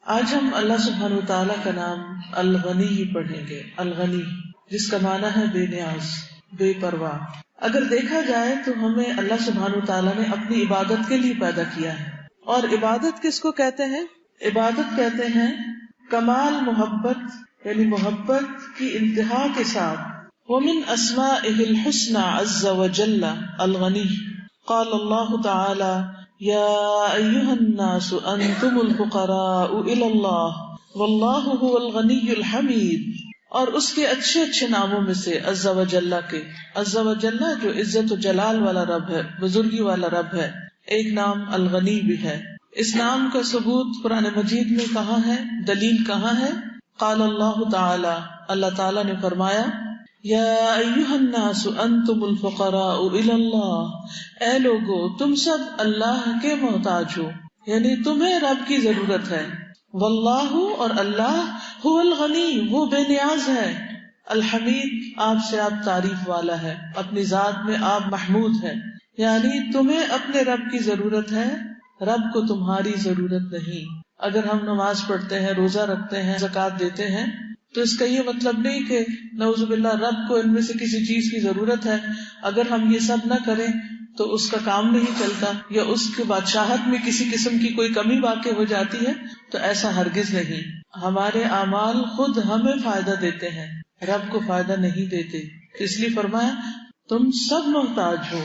آج ہم اللہ سبحانہ وتعالیٰ کا نام الغنی پڑھیں گے. الغنی جس کا معنی ہے بے نیاز، بے پرواہ. اگر دیکھا جائے تو ہمیں اللہ سبحانہ وتعالیٰ نے اپنی عبادت کے لیے پیدا کیا ہے. اور عبادت کس کو کہتے ہیں؟ عبادت کہتے ہیں کمال محبت، یعنی محبت کی انتہا کے ساتھ. ومن اسمائہ الحسنى عز وجل الغنی. قال اللہ تعالی یا ایھا الناس انتم الفقراء الی اللہ واللہ هو الغنی الحمید. اور اس کے اچھے اچھے ناموں میں سے عز وجل کے، عز وجل جو عزت و جلال والا رب ہے، بزرگی والا رب ہے. ایک نام الغنی بھی ہے. اس نام کا ثبوت قرآن مجید میں کہاں ہے؟ دلیل کہاں ہے؟ قال اللہ تعالی، اللہ تعالی نے فرمایا یا ایھا الناس انتم الفقراء الی اللہ، اے لوگو تم سب اللہ کے محتاج ہو، یعنی تمہیں رب کی ضرورت ہے. واللہ اور اللہ هو الغنی، وہ بے نیاز ہے. الحمید آپ سے آپ تعریف والا ہے، اپنی ذات میں آپ محمود ہے. یعنی تمہیں اپنے رب کی ضرورت ہے، رب کو تمہاری ضرورت نہیں. اگر ہم نماز پڑھتے ہیں، روزہ رکھتے ہیں، زکوٰۃ دیتے ہیں تو اس کا یہ مطلب نہیں کہ نعوذ باللہ رب کو ان میں سے کسی چیز کی ضرورت ہے. اگر ہم یہ سب نہ کریں تو اس کا کام نہیں چلتا، یا اس کے بادشاہت میں کسی قسم کی کوئی کمی واقع ہو جاتی ہے، تو ایسا ہرگز نہیں. ہمارے اعمال خود ہمیں فائدہ دیتے ہیں، رب کو فائدہ نہیں دیتے. اس لیے فرمایا تم سب محتاج ہو.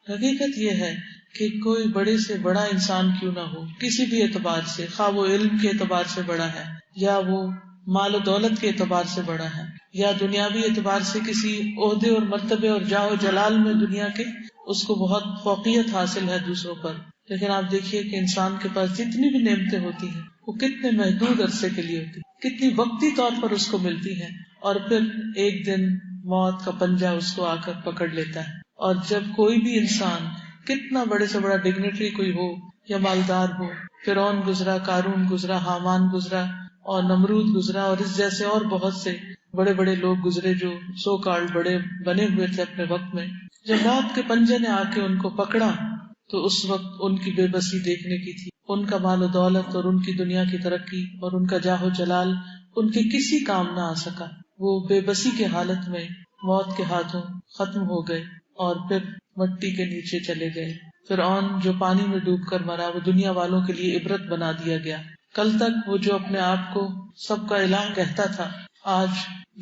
حقیقت یہ ہے کہ کوئی بڑے سے بڑا انسان کیوں نہ ہو، کسی بھی اعتبار سے، خواہ وہ علم کے اعتبار سے بڑا ہے، یا وہ مال و دولت کے اعتبار سے بڑا ہے، یا دنیاوی اعتبار سے کسی عہدے اور مرتبے اور جاہ و جلال میں دنیا کے اس کو بہت فوقیت حاصل ہے دوسروں پر. لیکن آپ دیکھیے کہ انسان کے پاس جتنی بھی نعمتیں ہوتی ہیں وہ کتنے محدود عرصے کے لیے ہوتی، کتنی وقتی طور پر اس کو ملتی ہیں، اور پھر ایک دن موت کا پنجہ اس کو آ کر پکڑ لیتا ہے. اور جب کوئی بھی انسان کتنا بڑے سے بڑا ڈگنیٹری کوئی ہو یا مالدار ہو، فرعون گزرا، قارون گزرا، حامان گزرا اور نمرود گزرا، اور اس جیسے اور بہت سے بڑے بڑے لوگ گزرے جو سو کالڈ بڑے بنے ہوئے تھے اپنے وقت میں. جب موت کے پنجے نے آ کے ان کو پکڑا تو اس وقت ان کی بے بسی دیکھنے کی تھی. ان کا مال و دولت اور ان کی دنیا کی ترقی اور ان کا جاہ و جلال ان کے کسی کام نہ آ سکا. وہ بے بسی کے حالت میں موت کے ہاتھوں ختم ہو گئے اور پھر مٹی کے نیچے چلے گئے. فرعون جو پانی میں ڈوب کر مرا وہ دنیا والوں کے لیے عبرت بنا دیا گیا. کل تک وہ جو اپنے آپ کو سب کا الہ کہتا تھا، آج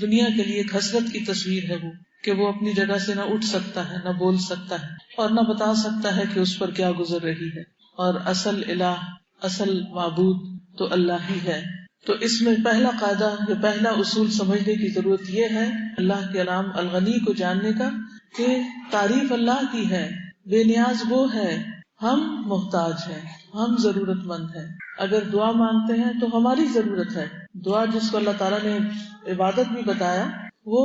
دنیا کے لیے ایک حسرت کی تصویر ہے وہ، کہ وہ اپنی جگہ سے نہ اٹھ سکتا ہے، نہ بول سکتا ہے، اور نہ بتا سکتا ہے کہ اس پر کیا گزر رہی ہے. اور اصل الہ، اصل معبود تو اللہ ہی ہے. تو اس میں پہلا قاعدہ یا پہلا اصول سمجھنے کی ضرورت یہ ہے اللہ کے نام الغنی کو جاننے کا، کہ تعریف اللہ کی ہے، بے نیاز وہ ہے، ہم محتاج ہیں، ہم ضرورت مند ہیں. اگر دعا مانگتے ہیں تو ہماری ضرورت ہے. دعا جس کو اللہ تعالیٰ نے عبادت بھی بتایا، وہ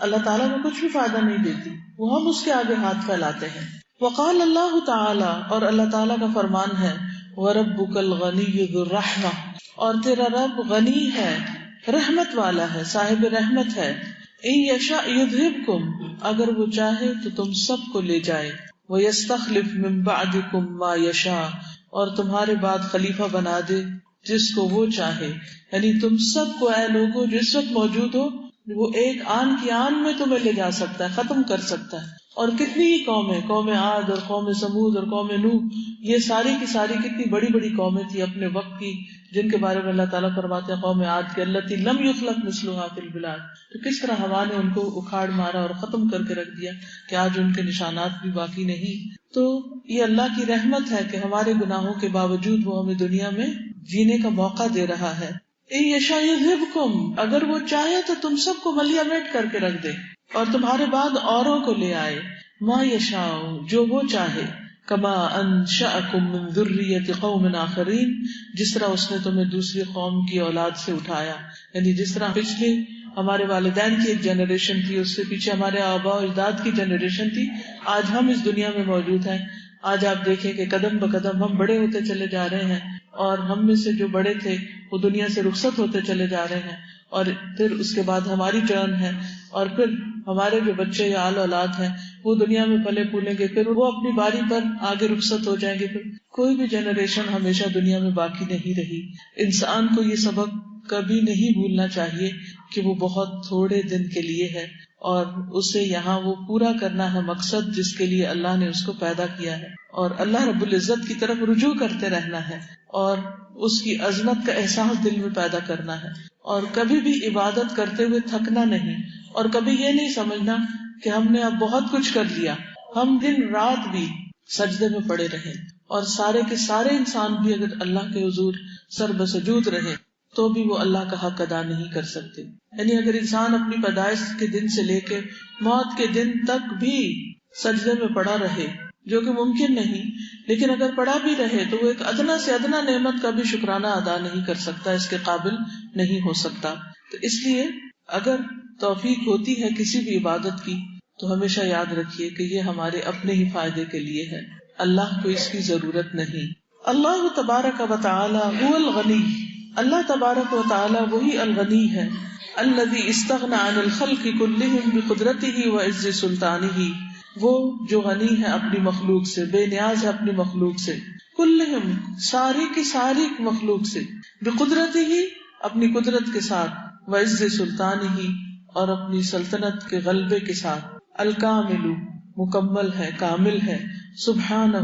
اللہ تعالیٰ کو کچھ بھی فائدہ نہیں دیتی، وہ ہم اس کے آگے ہاتھ پھیلاتے ہیں. وقال اللہ تعالی، اور اللہ تعالیٰ کا فرمان ہے وَرَبُّكَ الْغَنِيُّ ذُو الرَّحْمَةِ، اور تیرا رب غنی ہے، رحمت والا ہے، صاحب رحمت ہے. إِن يَشَأْ يُذْهِبْكُمْ، اگر وہ چاہے تو تم سب کو لے جائے. وَيَسْتَخْلِفْ مِن بَعْدِكُمْ مَا يَشَاءُ، اور تمہارے بعد خلیفہ بنا دے جس کو وہ چاہے. یعنی تم سب کو، اے لوگوں جو اس وقت موجود ہو، وہ ایک آن کی آن میں تمہیں لے جا سکتا ہے، ختم کر سکتا ہے. اور کتنی ہی قومیں، قوم عاد اور قوم سمود اور قوم نوح، یہ ساری کی ساری کتنی بڑی بڑی قومیں تھی اپنے وقت کی، جن کے بارے میں اللہ تعالیٰ فرماتے ہیں قوم عاد کے التی لم یخلق مثلها فی البلاد، تو کس طرح ہوا نے ان کو اکھاڑ مارا اور ختم کر کے رکھ دیا کہ آج ان کے نشانات بھی باقی نہیں. تو یہ اللہ کی رحمت ہے کہ ہمارے گناہوں کے باوجود وہ ہمیں دنیا میں جینے کا موقع دے رہا ہے. اِن یشاء یذھبکم، اگر وہ چاہے تو تم سب کو ملیہ میٹ کر کے رکھ دے اور تمہارے بعد اوروں کو لے آئے. ما یشاء، جو وہ چاہے. کما انشأکم من ذریۃ قوم آخرین، جس طرح اس نے تمہیں دوسری قوم کی اولاد سے اٹھایا. یعنی جس طرح پچھلے ہمارے والدین کی ایک جنریشن تھی، اس سے پیچھے ہمارے آباء و اجداد کی جنریشن تھی، آج ہم اس دنیا میں موجود ہیں. آج آپ دیکھیں کہ قدم بقدم ہم بڑے ہوتے چلے جا رہے ہیں، اور ہم میں سے جو بڑے تھے وہ دنیا سے رخصت ہوتے چلے جا رہے ہیں، اور پھر اس کے بعد ہماری ٹرن ہے، اور پھر ہمارے جو بچے یا آل اولاد ہیں وہ دنیا میں پلے پھولیں گے، پھر وہ اپنی باری پر آگے رخصت ہو جائیں گے، پھر کوئی بھی جنریشن ہمیشہ دنیا میں باقی نہیں رہی. انسان کو یہ سبق کبھی نہیں بھولنا چاہیے کہ وہ بہت تھوڑے دن کے لیے ہے، اور اسے یہاں وہ پورا کرنا ہے مقصد جس کے لیے اللہ نے اس کو پیدا کیا ہے، اور اللہ رب العزت کی طرف رجوع کرتے رہنا ہے، اور اس کی عظمت کا احساس دل میں پیدا کرنا ہے، اور کبھی بھی عبادت کرتے ہوئے تھکنا نہیں، اور کبھی یہ نہیں سمجھنا کہ ہم نے اب بہت کچھ کر لیا. ہم دن رات بھی سجدے میں پڑے رہیں، اور سارے کے سارے انسان بھی اگر اللہ کے حضور سر بسجود رہے تو بھی وہ اللہ کا حق ادا نہیں کر سکتے. یعنی اگر انسان اپنی پیدائش کے دن سے لے کے موت کے دن تک بھی سجدے میں پڑا رہے، جو کہ ممکن نہیں، لیکن اگر پڑا بھی رہے تو وہ ایک ادنا سے ادنا نعمت کا بھی شکرانہ ادا نہیں کر سکتا، اس کے قابل نہیں ہو سکتا. تو اس لیے اگر توفیق ہوتی ہے کسی بھی عبادت کی تو ہمیشہ یاد رکھیے کہ یہ ہمارے اپنے ہی فائدے کے لیے ہے، اللہ کو اس کی ضرورت نہیں. اللہ تبارک و تعالی هو الغنی، اللہ تبارک و تعالی وہی الغنی ہے، الذی استغنى عن الخلق كلهم بقدرته وعز سلطانه، وہ جو غنی ہے اپنی مخلوق سے، بے نیاز ہے اپنی مخلوق سے، کلہم ساری کی ساری مخلوق سے، بقدرته اپنی قدرت کے ساتھ، وعز سلطانه اور اپنی سلطنت کے غلبے کے ساتھ، الکامل مکمل ہے، کامل ہے، سبحانہ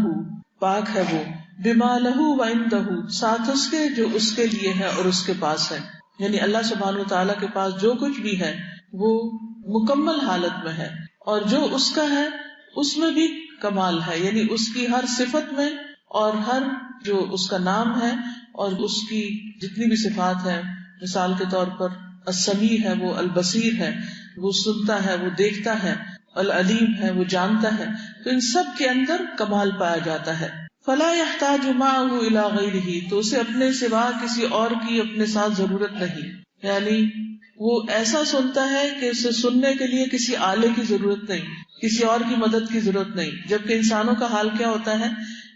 پاک ہے وہ، بما لہ وعندہ ساتھ اس کے جو اس کے لیے ہے اور اس کے پاس ہے. یعنی اللہ سبحانہ وتعالیٰ کے پاس جو کچھ بھی ہے وہ مکمل حالت میں ہے، اور جو اس کا ہے اس میں بھی کمال ہے، یعنی اس کی ہر صفت میں اور ہر جو اس کا نام ہے اور اس کی جتنی بھی صفات ہیں. مثال کے طور پر السمیع ہے، وہ البصیر ہے، وہ سنتا ہے، وہ دیکھتا ہے، العلیم ہے، وہ جانتا ہے. تو ان سب کے اندر کمال پایا جاتا ہے. فلا يحتاج معه الى غیرہ، تو اسے اپنے سوا کسی اور کی اپنے ساتھ ضرورت نہیں. یعنی وہ ایسا سنتا ہے کہ اسے سننے کے لیے کسی آلے کی ضرورت نہیں، کسی اور کی مدد کی ضرورت نہیں. جبکہ انسانوں کا حال کیا ہوتا ہے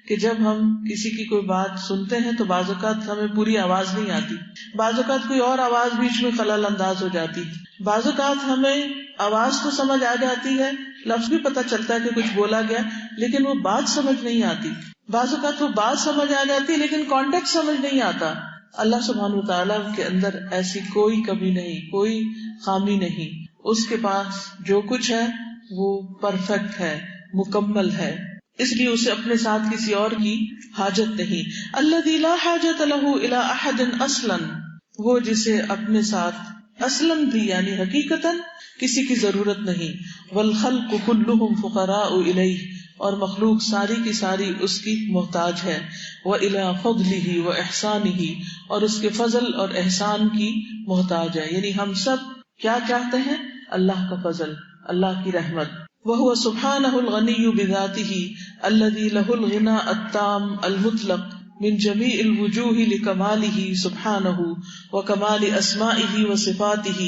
کہ جب ہم کسی کی کوئی بات سنتے ہیں تو بعض اوقات ہمیں پوری آواز نہیں آتی، بعض اوقات کوئی اور آواز بیچ میں خلل انداز ہو جاتی، بعض اوقات ہمیں آواز تو سمجھ آ جاتی ہے، لفظ بھی پتہ چلتا ہے کہ کچھ بولا گیا، لیکن وہ بات سمجھ نہیں آتی. بعض اوقات وہ بات سمجھ آ جاتی ہے لیکن کانٹیکٹ سمجھ نہیں آتا. اللہ سبحانہ وتعالیٰ کے اندر ایسی کوئی کمی نہیں، کوئی خامی نہیں. اس کے پاس جو کچھ ہے وہ پرفیکٹ ہے، مکمل ہے، اس لیے اسے اپنے ساتھ کسی اور کی حاجت نہیں. الذی لا حاجت لہ الی احد اصلا، وہ جسے اپنے ساتھ اصلاً بھی یعنی حقیقتاً کسی کی ضرورت نہیں. والخلق کلہم فقراء الیہ، اور مخلوق ساری کی ساری اس کی محتاج ہے. وَإِلَىٰ فَضْلِهِ وَإِحْسَانِهِ، اور اس کے فضل اور احسان کی محتاج ہے. یعنی ہم سب کیا چاہتے ہیں؟ اللہ کا فضل، اللہ کی رحمت. وَهُوَ سُبْحَانَهُ الْغَنِيُّ بِذَاتِهِ الَّذِي لَهُ الْغِنَىٰ التَّامُّ الْمُطْلَقُ مِنْ جَمِيعِ الْوُجُوهِ لِكَمَالِهِ سُبْحَانَهُ وَكَمَالِ أَسْمَائِهِ وَصِفَاتِهِ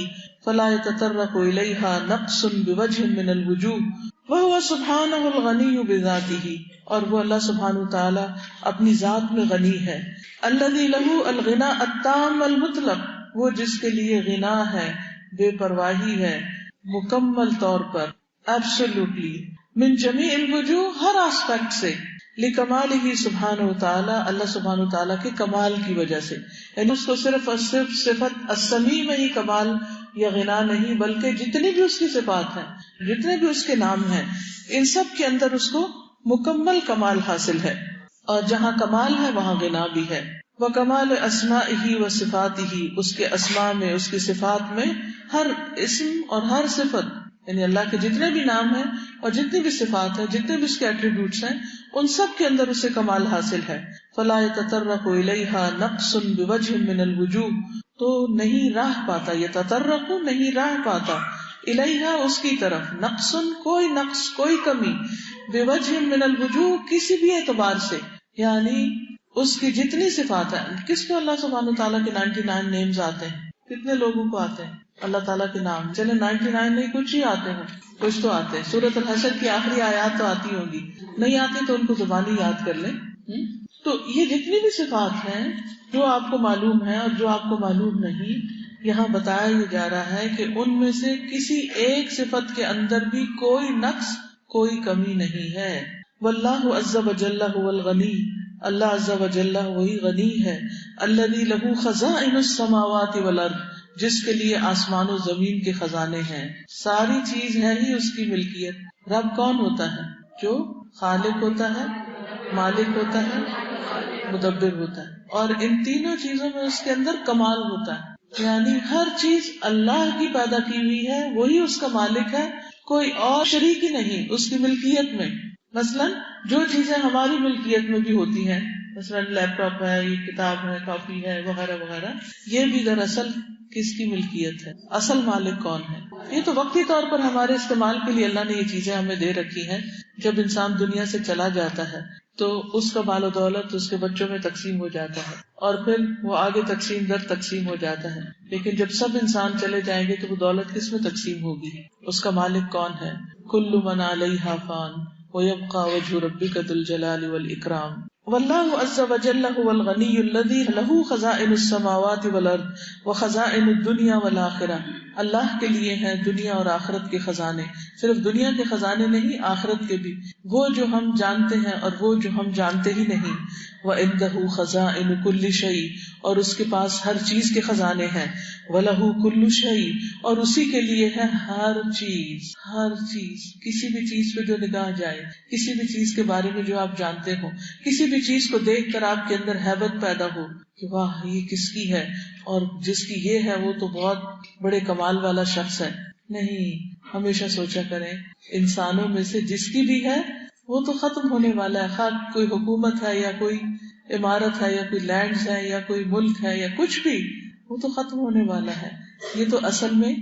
فَلَا يَتَطَرَّقُ إِلَيْهَا نَقْصٌ بِوَجْهٍ مِنَ الْوُجُوهِ. وَهُوَ سُبْحَانَهُ الْغَنِيُّ بِذَاتِهِ، اور وہ اللہ سبحانہ وتعالی اپنی ذات میں غنی ہے. الَّذِي لَهُ الْغِنَىٰ التَّامُّ الْمُطْلَقُ، وہ جس کے لیے غنا ہے، بے پرواہی ہے، مکمل طور پر، ایبسولوٹلی، من جمیع الوجوہ، ہر آسپیکٹ سے، لکمالہ سبحانہ وتعالی، اللہ سبحانہ وتعالی کے کمال کی وجہ سے. یعنی اس کو صرف صفت السمیع میں ہی کمال یا غنا نہیں، بلکہ جتنی بھی اس کی صفات ہیں، جتنے بھی اس کے نام ہیں، ان سب کے اندر اس کو مکمل کمال حاصل ہے. اور جہاں کمال ہے وہاں غنا بھی ہے. وَكَمَالِ أَسْمَائِهِ وَصِفَاتِهِ، اس کے اسماء میں، اس کی صفات میں، ہر اسم اور ہر صفت، یعنی اللہ کے جتنے بھی نام ہیں اور جتنی بھی صفات ہیں، جتنے بھی اس کے ایٹریبیوٹس ہیں، ان سب کے اندر اسے کمال حاصل ہے. فَلَا يَتَطَرَّقُ إِلَيْهَا نَقْصٌ بِوَجْهٍ مِنَ الْوُجُوهِ، تو نہیں راہ پاتا، يَتَطَرَّقُ نہیں راہ پاتا، الیہا اس کی طرف، نقصن کوئی نقص، کوئی کمی، بوجہ من الوجوہ کسی بھی اعتبار سے، یعنی اس کی جتنی صفات ہیں. کس کو اللہ سبحانہ تعالیٰ کے 99 نیمز آتے ہیں؟ کتنے لوگوں کو آتے ہیں اللہ تعالیٰ کے نام؟ چلے 99 نہیں، کچھ ہی آتے ہیں، کچھ تو آتے ہیں. سورۃ الحشر کی آخری آیات تو آتی ہوں گی، نہیں آتی تو ان کو زبانی یاد کر لیں. تو یہ جتنی بھی صفات ہیں جو آپ کو معلوم ہے اور جو آپ کو معلوم نہیں، یہاں بتایا یہ جا رہا ہے کہ ان میں سے کسی ایک صفت کے اندر بھی کوئی نقص، کوئی کمی نہیں ہے. واللہ عز وجل هو الغنی، اللہ عز وجل وہی غنی ہے. الذی لہ خزائن السماوات والارض، جس کے لیے آسمان و زمین کے خزانے ہیں. ساری چیز ہے ہی اس کی ملکیت. رب کون ہوتا ہے؟ جو خالق ہوتا ہے، مالک ہوتا ہے، مدبر ہوتا ہے. اور ان تینوں چیزوں میں اس کے اندر کمال ہوتا ہے. یعنی ہر چیز اللہ کی پیدا کی ہوئی ہے، وہی اس کا مالک ہے، کوئی اور شریک ہی نہیں اس کی ملکیت میں. مثلا جو چیزیں ہماری ملکیت میں بھی ہوتی ہیں، مثلا لیپ ٹاپ ہے، یہ کتاب ہے، کاپی ہے، وغیرہ وغیرہ، یہ بھی دراصل کس کی ملکیت ہے؟ اصل مالک کون ہے؟ یہ تو وقتی طور پر ہمارے استعمال کے لیے اللہ نے یہ چیزیں ہمیں دے رکھی ہیں. جب انسان دنیا سے چلا جاتا ہے تو اس کا مال و دولت اس کے بچوں میں تقسیم ہو جاتا ہے، اور پھر وہ آگے تقسیم در تقسیم ہو جاتا ہے. لیکن جب سب انسان چلے جائیں گے تو وہ دولت کس میں تقسیم ہوگی؟ اس کا مالک کون ہے؟ کل من علیہا فان ویبقى وجہ ربک ذو الجلال والاکرام. واللہ عز وجل هو الغنی الذی له خزائن السماوات والارض وخزائن الدنیا والآخرہ. اللہ کے لیے ہیں دنیا اور آخرت کے خزانے، صرف دنیا کے خزانے نہیں، آخرت کے بھی، وہ جو ہم جانتے ہیں اور وہ جو ہم جانتے ہی نہیں. وعنده خزائن کل شیء، اور اس کے پاس ہر چیز کے خزانے ہیں. وله کل شیء، اور اسی کے لیے ہے ہر چیز. ہر چیز، کسی بھی چیز پہ جو نگاہ جائے، کسی بھی چیز کے بارے میں جو آپ جانتے ہو، کسی بھی چیز کو دیکھ کر آپ کے اندر ہیبت پیدا ہو کہ واہ یہ کس کی ہے، اور جس کی یہ ہے وہ تو بہت بڑے کمال والا شخص ہے. نہیں، ہمیشہ سوچا کریں انسانوں میں سے جس کی بھی ہے وہ تو ختم ہونے والا ہے. خواہ کوئی حکومت ہے یا کوئی عمارت ہے یا کوئی لینڈز ہے یا کوئی ملک ہے یا کچھ بھی، وہ تو ختم ہونے والا ہے. یہ تو اصل میں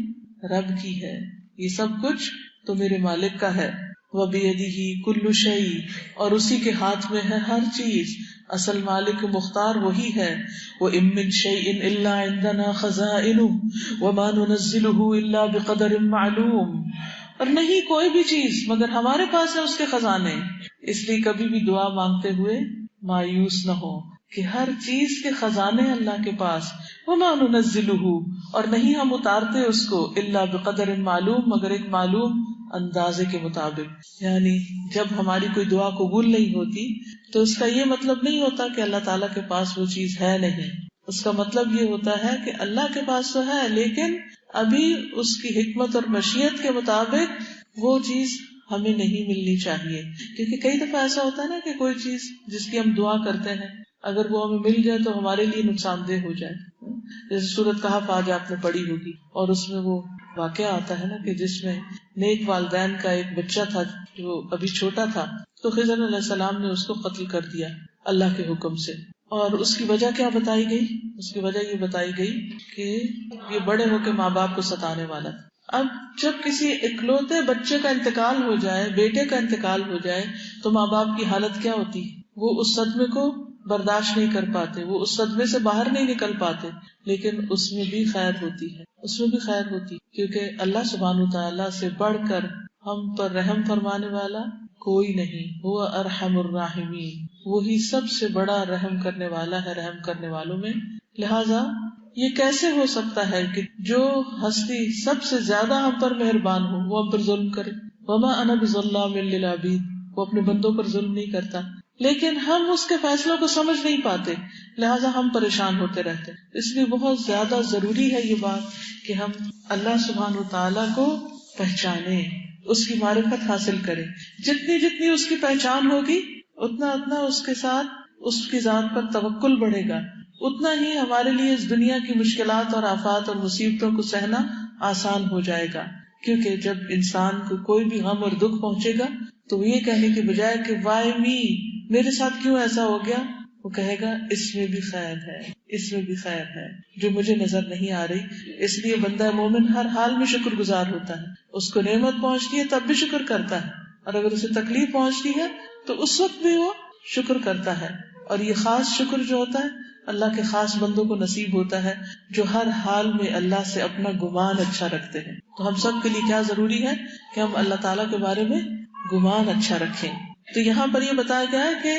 رب کی ہے. یہ سب کچھ تو میرے مالک کا ہے. وَبِيَدِهِ كُلُّ شَيْءٍ، اور اسی کے ہاتھ میں ہے ہر چیز. اصل مالک مختار وہی ہے. وَإِن مِّن شَيْءٍ إِلَّا عِندَنَا خَزَائِنُهُ وَمَا نُنَزِّلُهُ إِلَّا بِقَدَرٍ مَّعْلُومٍ، اور نہیں کوئی بھی چیز مگر ہمارے پاس ہے اس کے خزانے. اس لیے کبھی بھی دعا مانگتے ہوئے مایوس نہ ہو کہ ہر چیز کے خزانے اللہ کے پاس. وَمَا نُنَزِّلُهُ، اور نہیں ہم اتارتے اس کو، إِلَّا بِقَدَرٍ مَّعْلُومٍ، مگر ایک معلوم اندازے کے مطابق. یعنی جب ہماری کوئی دعا قبول نہیں ہوتی تو اس کا یہ مطلب نہیں ہوتا کہ اللہ تعالیٰ کے پاس وہ چیز ہے نہیں. اس کا مطلب یہ ہوتا ہے کہ اللہ کے پاس تو ہے لیکن ابھی اس کی حکمت اور مشیت کے مطابق وہ چیز ہمیں نہیں ملنی چاہیے. کیونکہ کئی دفعہ ایسا ہوتا ہے نا کہ کوئی چیز جس کی ہم دعا کرتے ہیں اگر وہ ہمیں مل جائے تو ہمارے لیے نقصان دہ ہو جائے. جیسے سورۃ کہف آج آپ نے پڑھی ہوگی، اور اس میں وہ واقعہ آتا ہے نا کہ جس میں نیک والدین کا ایک بچہ تھا جو ابھی چھوٹا تھا، تو خضر علیہ السلام نے اس کو قتل کر دیا اللہ کے حکم سے. اور اس کی وجہ کیا بتائی گئی؟ اس کی وجہ یہ بتائی گئی کہ یہ بڑے ہو کے ماں باپ کو ستانے والا تھا. اب جب کسی اکلوتے بچے کا انتقال ہو جائے، بیٹے کا انتقال ہو جائے، تو ماں باپ کی حالت کیا ہوتی ہے؟ وہ اس صدمے کو برداشت نہیں کر پاتے، وہ اس صدمے سے باہر نہیں نکل پاتے. لیکن اس میں بھی خیر ہوتی ہے، اس میں بھی خیر ہوتی، کیونکہ اللہ سبحانہ وتعالیٰ سے بڑھ کر ہم پر رحم فرمانے والا کوئی نہیں. وہ ارحم الراحمین، وہی سب سے بڑا رحم کرنے والا ہے رحم کرنے والوں میں. لہذا یہ کیسے ہو سکتا ہے کہ جو ہستی سب سے زیادہ ہم پر مہربان ہو وہ ہم پر ظلم کرے؟ وما انا بظلام للعبید، وہ اپنے بندوں پر ظلم نہیں کرتا، لیکن ہم اس کے فیصلوں کو سمجھ نہیں پاتے، لہٰذا ہم پریشان ہوتے رہتے. اس لیے بہت زیادہ ضروری ہے یہ بات کہ ہم اللہ سبحانہ وتعالیٰ کو پہچانیں، اس کی معرفت حاصل کریں. جتنی جتنی اس کی پہچان ہوگی اتنا اتنا اس کے ساتھ اس کی ذات پر توکل بڑھے گا، اتنا ہی ہمارے لیے اس دنیا کی مشکلات اور آفات اور مصیبتوں کو سہنا آسان ہو جائے گا. کیونکہ جب انسان کو کوئی بھی غم اور دکھ پہنچے گا تو یہ کہنے کی بجائے کہ وائی می، میرے ساتھ کیوں ایسا ہو گیا، وہ کہے گا اس میں بھی خیر ہے، اس میں بھی خیر ہے جو مجھے نظر نہیں آ رہی. اس لیے بندہ مومن ہر حال میں شکر گزار ہوتا ہے. اس کو نعمت پہنچتی ہے تب بھی شکر کرتا ہے، اور اگر اسے تکلیف پہنچتی ہے تو اس وقت بھی وہ شکر کرتا ہے. اور یہ خاص شکر جو ہوتا ہے اللہ کے خاص بندوں کو نصیب ہوتا ہے جو ہر حال میں اللہ سے اپنا گمان اچھا رکھتے ہیں. تو ہم سب کے لیے کیا ضروری ہے کہ ہم اللہ تعالیٰ کے بارے میں گمان اچھا رکھیں. تو یہاں پر یہ بتایا گیا ہے کہ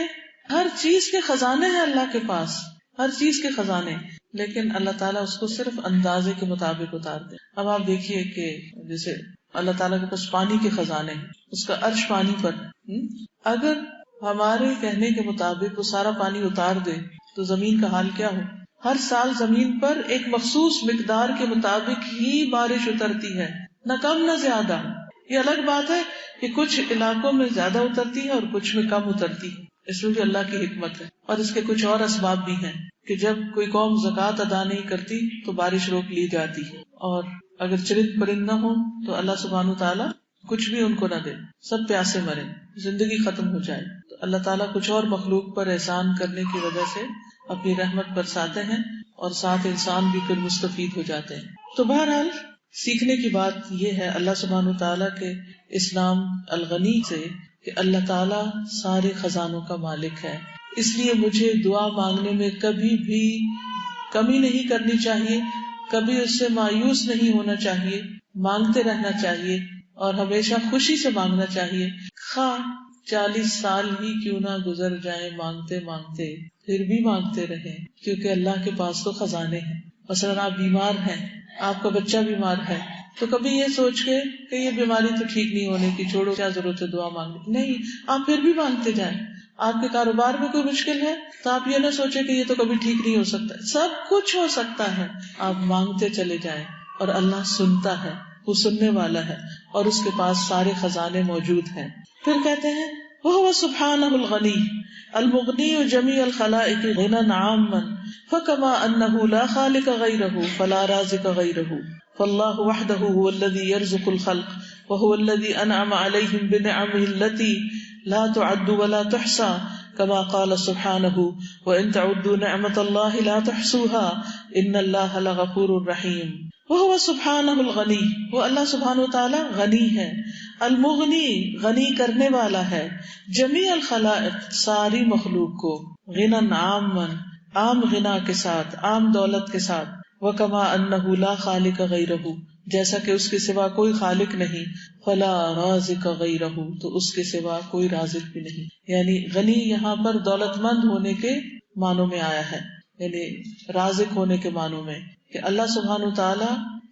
ہر چیز کے خزانے ہیں اللہ کے پاس، ہر چیز کے خزانے. لیکن اللہ تعالیٰ اس کو صرف اندازے کے مطابق اتار دے. اب آپ دیکھیے کہ جیسے اللہ تعالیٰ کے پاس پانی کے خزانے ہیں، اس کا عرش پانی پر ہے. اگر ہمارے کہنے کے مطابق وہ سارا پانی اتار دے تو زمین کا حال کیا ہو. ہر سال زمین پر ایک مخصوص مقدار کے مطابق ہی بارش اترتی ہے، نہ کم نہ زیادہ. یہ الگ بات ہے کہ کچھ علاقوں میں زیادہ اترتی ہے اور کچھ میں کم اترتی ہے، اس میں بھی اللہ کی حکمت ہے. اور اس کے کچھ اور اسباب بھی ہیں کہ جب کوئی قوم زکوٰۃ ادا نہیں کرتی تو بارش روک لی جاتی ہے، اور اگر چرند پرند نہ ہوں تو اللہ سبحانہ تعالیٰ کچھ بھی ان کو نہ دے، سب پیاسے مرے، زندگی ختم ہو جائے. تو اللہ تعالیٰ کچھ اور مخلوق پر احسان کرنے کی وجہ سے اپنی رحمت برساتے ہیں اور ساتھ انسان بھی پھر مستفید ہو جاتے ہیں. تو بہرحال سیکھنے کی بات یہ ہے اللہ سبحانہ تعالیٰ کے اسلام الغنی سے کہ اللہ تعالیٰ سارے خزانوں کا مالک ہے. اس لیے مجھے دعا مانگنے میں کبھی بھی کمی نہیں کرنی چاہیے، کبھی اس سے مایوس نہیں ہونا چاہیے، مانگتے رہنا چاہیے اور ہمیشہ خوشی سے مانگنا چاہیے. خواہ 40 سال ہی کیوں نہ گزر جائیں مانگتے مانگتے، پھر بھی مانگتے رہیں، کیونکہ اللہ کے پاس تو خزانے ہیں. مثلا آپ بیمار ہیں، آپ کا بچہ بیمار ہے، تو کبھی یہ سوچ کے کہ یہ بیماری تو ٹھیک نہیں ہونے کی، چھوڑو، کیا ضرورت ہے دعا مانگنے کی. نہیں، آپ پھر بھی مانگتے جائیں. آپ کے کاروبار میں کوئی مشکل ہے تو آپ یہ نہ سوچیں کہ یہ تو کبھی ٹھیک نہیں ہو سکتا. سب کچھ ہو سکتا ہے، آپ مانگتے چلے جائیں اور اللہ سنتا ہے، وہ سننے والا ہے اور اس کے پاس سارے خزانے موجود ہیں. پھر کہتے ہیں وَهُوَ سُبْحَانَهُ الْغَنِيُّ الْمُغْنِيُّ جَمِيعَ الْخَلَائِقِ غِنًى عَامًّا فَكَمَا أَنَّهُ لَا خَالِقَ غَيْرَهُ فَلَا رَازِقَ غَيْرَهُ فَاللَّهُ وَحْدَهُ هُوَ الَّذِي يَرْزُقُ الْخَلْقَ وَهُوَ الَّذِي أَنْعَمَ عَلَيْهِمْ بِنِعَمِهِ الَّتِي لَا تُعَدُّ وَلَا تُحْصَى كما قال سبحانه وَإِن تَعُدُّوا نِعْمَةَ اللَّهِ لَا تُحْصُوهَا إِنَّ اللَّهَ لَغَفُورٌ رَحِيمٌ. وَهُوَ سُبْحَانَهُ الْغَنِيُّ، وہ اللہ سبحانہ وتعالی غنی ہے. المغنی، غنی کرنے والا ہے. جمیع الخلائق، ساری مخلوق کو. غنًا عامًا، عام غنا کے ساتھ، عام دولت کے ساتھ. وَكَمَا أَنَّهُ لَا خَالِقَ غَيْرَهُ، جیسا کہ اس کے سوا کوئی خالق نہیں. فلا رازق غیرہ، تو اس کے سوا کوئی رازق بھی نہیں. یعنی غنی یہاں پر دولت مند ہونے کے معنوں میں آیا ہے، یعنی رازق ہونے کے معنوں میں کہ اللہ سبحانہ تعالی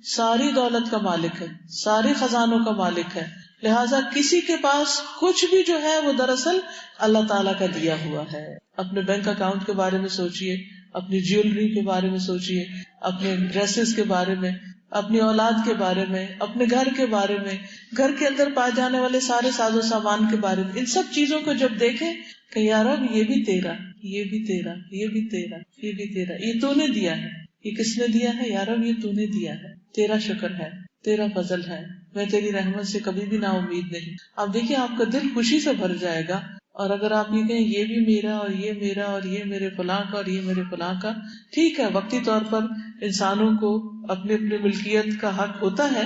ساری دولت کا مالک ہے، ساری خزانوں کا مالک ہے. لہٰذا کسی کے پاس کچھ بھی جو ہے وہ دراصل اللہ تعالیٰ کا دیا ہوا ہے. اپنے بینک اکاؤنٹ کے بارے میں سوچئے، اپنی جیولری کے بارے میں سوچئے، اپنے ڈریسز کے بارے میں، اپنی اولاد کے بارے میں، اپنے گھر کے بارے میں، گھر کے اندر پائے جانے والے سارے ساز و سامان کے بارے میں. ان سب چیزوں کو جب دیکھیں کہ یا رب یہ بھی تیرا، یہ بھی تیرا، یہ بھی تیرا، یہ بھی تیرا، یہ تو نے دیا ہے. یہ کس نے دیا ہے؟ یا رب یہ تو نے دیا ہے، تیرا شکر ہے، تیرا فضل ہے، میں تیری رحمت سے کبھی بھی نا امید نہیں. آپ دیکھیں آپ کا دل خوشی سے بھر جائے گا. اور اگر آپ یہ کہیں یہ بھی میرا اور یہ میرا اور یہ میرے فلاں کا اور یہ میرے فلاں کا، ٹھیک ہے وقتی طور پر انسانوں کو اپنی اپنی ملکیت کا حق ہوتا ہے،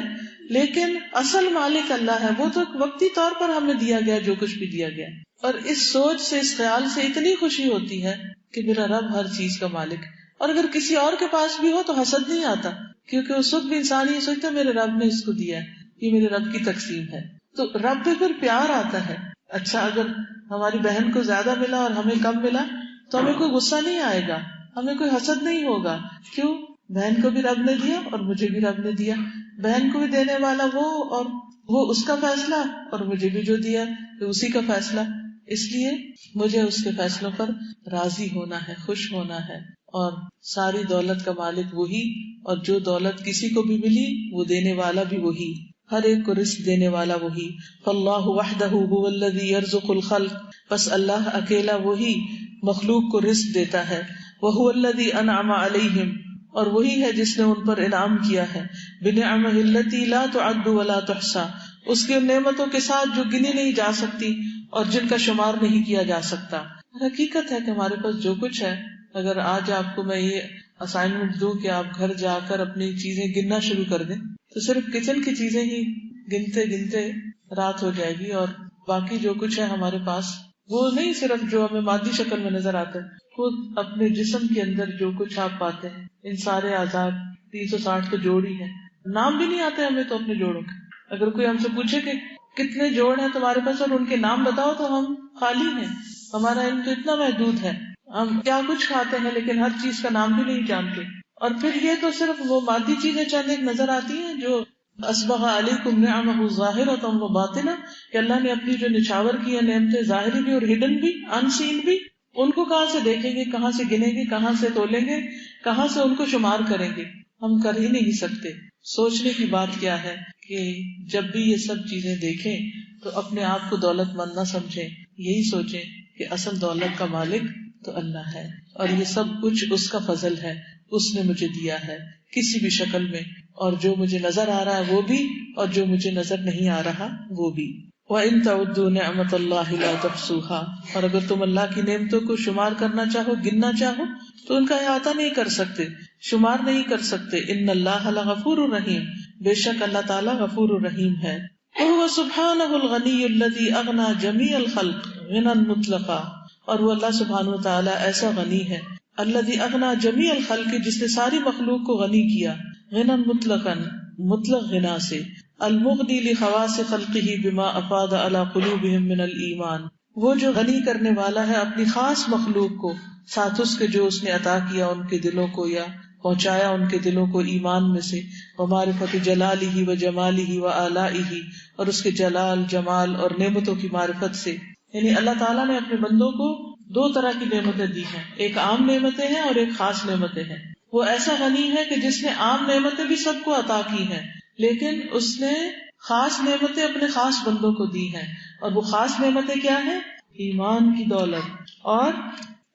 لیکن اصل مالک اللہ ہے. وہ تو وقتی طور پر ہمیں دیا گیا جو کچھ بھی دیا گیا. اور اس سوچ سے، اس خیال سے اتنی خوشی ہوتی ہے کہ میرا رب ہر چیز کا مالک. اور اگر کسی اور کے پاس بھی ہو تو حسد نہیں آتا، کیونکہ اس وقت بھی انسان یہ سوچتا ہے میرے رب نے اس کو دیا ہے، یہ میرے رب کی تقسیم ہے. تو رب پہ پھر پیار آتا ہے. اچھا اگر ہماری بہن کو زیادہ ملا اور ہمیں کم ملا تو ہمیں کوئی غصہ نہیں آئے گا، ہمیں کوئی حسد نہیں ہوگا. کیوں؟ بہن کو بھی رب نے دیا اور مجھے بھی رب نے دیا. بہن کو بھی دینے والا وہ، اور وہ اس کا فیصلہ، اور مجھے بھی جو دیا اسی کا فیصلہ. اس لیے مجھے اس کے فیصلوں پر راضی ہونا ہے، خوش ہونا ہے. اور ساری دولت کا مالک وہی، اور جو دولت کسی کو بھی ملی وہ دینے والا بھی وہی، ہر ایک کو رزق دینے والا وہی. فاللہ وحدہ هو الذی یرزق الخلق، بس اللہ اکیلا وہی مخلوق کو رزق دیتا ہے. وہو الذی انعم علیہم، اور وہی ہے جس نے ان پر انعام کیا ہے. بنعمہ التی لا تعد ولا تحصى، اس کی نعمتوں کے ساتھ جو گنی نہیں جا سکتی اور جن کا شمار نہیں کیا جا سکتا. حقیقت ہے کہ ہمارے پاس جو کچھ ہے، اگر آج آپ کو میں یہ اسائنمنٹ دوں کہ آپ گھر جا کر اپنی چیزیں گننا شروع کر دیں تو صرف کچن کی چیزیں ہی گنتے گنتے رات ہو جائے گی. اور باقی جو کچھ ہے ہمارے پاس وہ نہیں صرف جو ہمیں مادی شکل میں نظر آتا ہے، خود اپنے جسم کے اندر جو کچھ آپ پاتے ہیں، ان سارے اعضاء 360 تو جوڑ ہی ہیں. نام بھی نہیں آتے ہمیں تو اپنے جوڑوں کے. اگر کوئی ہم سے پوچھے کہ کتنے جوڑ ہیں تمہارے پاس اور ان کے نام بتاؤ تو ہم خالی ہیں. ہمارا علم تو اتنا محدود ہے، ہم کیا کچھ کھاتے ہیں لیکن ہر چیز کا نام بھی نہیں جانتے. اور پھر یہ تو صرف وہ مادی چیزیں چند ایک نظر آتی ہیں جو اسبغ علیکم نعمہ ظاہرۃ و باطنہ، کہ اللہ نے اپنی جو نچھاور کی ہیں نعمتیں ظاہری بھی اور ہڈن بھی، ان سین بھی، ان کو کہاں سے دیکھیں گے، کہاں سے گنیں گے، کہاں سے تولیں گے، کہاں سے ان کو شمار کریں گے؟ ہم کر ہی نہیں سکتے۔ سوچنے کی بات کیا ہے کہ جب بھی یہ سب چیزیں دیکھیں تو اپنے آپ کو دولت مند نہ سمجھیں، یہی سوچیں کہ اصل دولت کا مالک تو اللہ ہے، اور یہ سب کچھ اس کا فضل ہے، اس نے مجھے دیا ہے کسی بھی شکل میں، اور جو مجھے نظر آ رہا ہے وہ بھی، اور جو مجھے نظر نہیں آ رہا وہ بھی۔ وَإِن تَعُدُّوا نِعْمَةَ اللَّهِ لَا تُحْصُوهَا، اور اگر تم اللہ کی نعمتوں کو شمار کرنا چاہو، گننا چاہو، تو ان کا احاطہ نہیں کر سکتے، شمار نہیں کر سکتے۔ ان اللہ لغفور رحیم، بے شک اللہ تعالیٰ غفور الرحیم ہے۔ وَهُوَ سُبْحَانَهُ الْغَنِيُّ الَّذِي أَغْنَى جَمِيعَ الْخَلْقِ غِنًى مُطْلَقًا، اور وہ اللہ سبحانہ وتعالیٰ ایسا غنی ہے، الذی اغنى جمیع الخلق، جس نے ساری مخلوق کو غنی کیا، غنى مطلقا، مطلق غنا سے، المغنی لخواص خلقہ بما افاض علی قلوبہم من الایمان، وہ جو غنی کرنے والا ہے اپنی خاص مخلوق کو ساتھ اس کے جو اس نے عطا کیا ان کے دلوں کو، یا پہنچایا ان کے دلوں کو ایمان میں سے، ومعرفت جلالہ و جمالہ و آلائہ، اور اس کے جلال، جمال اور نعمتوں کی معرفت سے۔ یعنی اللہ تعالیٰ نے اپنے بندوں کو دو طرح کی نعمتیں دی ہیں، ایک عام نعمتیں ہیں اور ایک خاص نعمتیں ہیں۔ وہ ایسا غنی ہے کہ جس نے عام نعمتیں بھی سب کو عطا کی ہیں، لیکن اس نے خاص نعمتیں اپنے خاص بندوں کو دی ہیں، اور وہ خاص نعمتیں کیا ہیں؟ ایمان کی دولت اور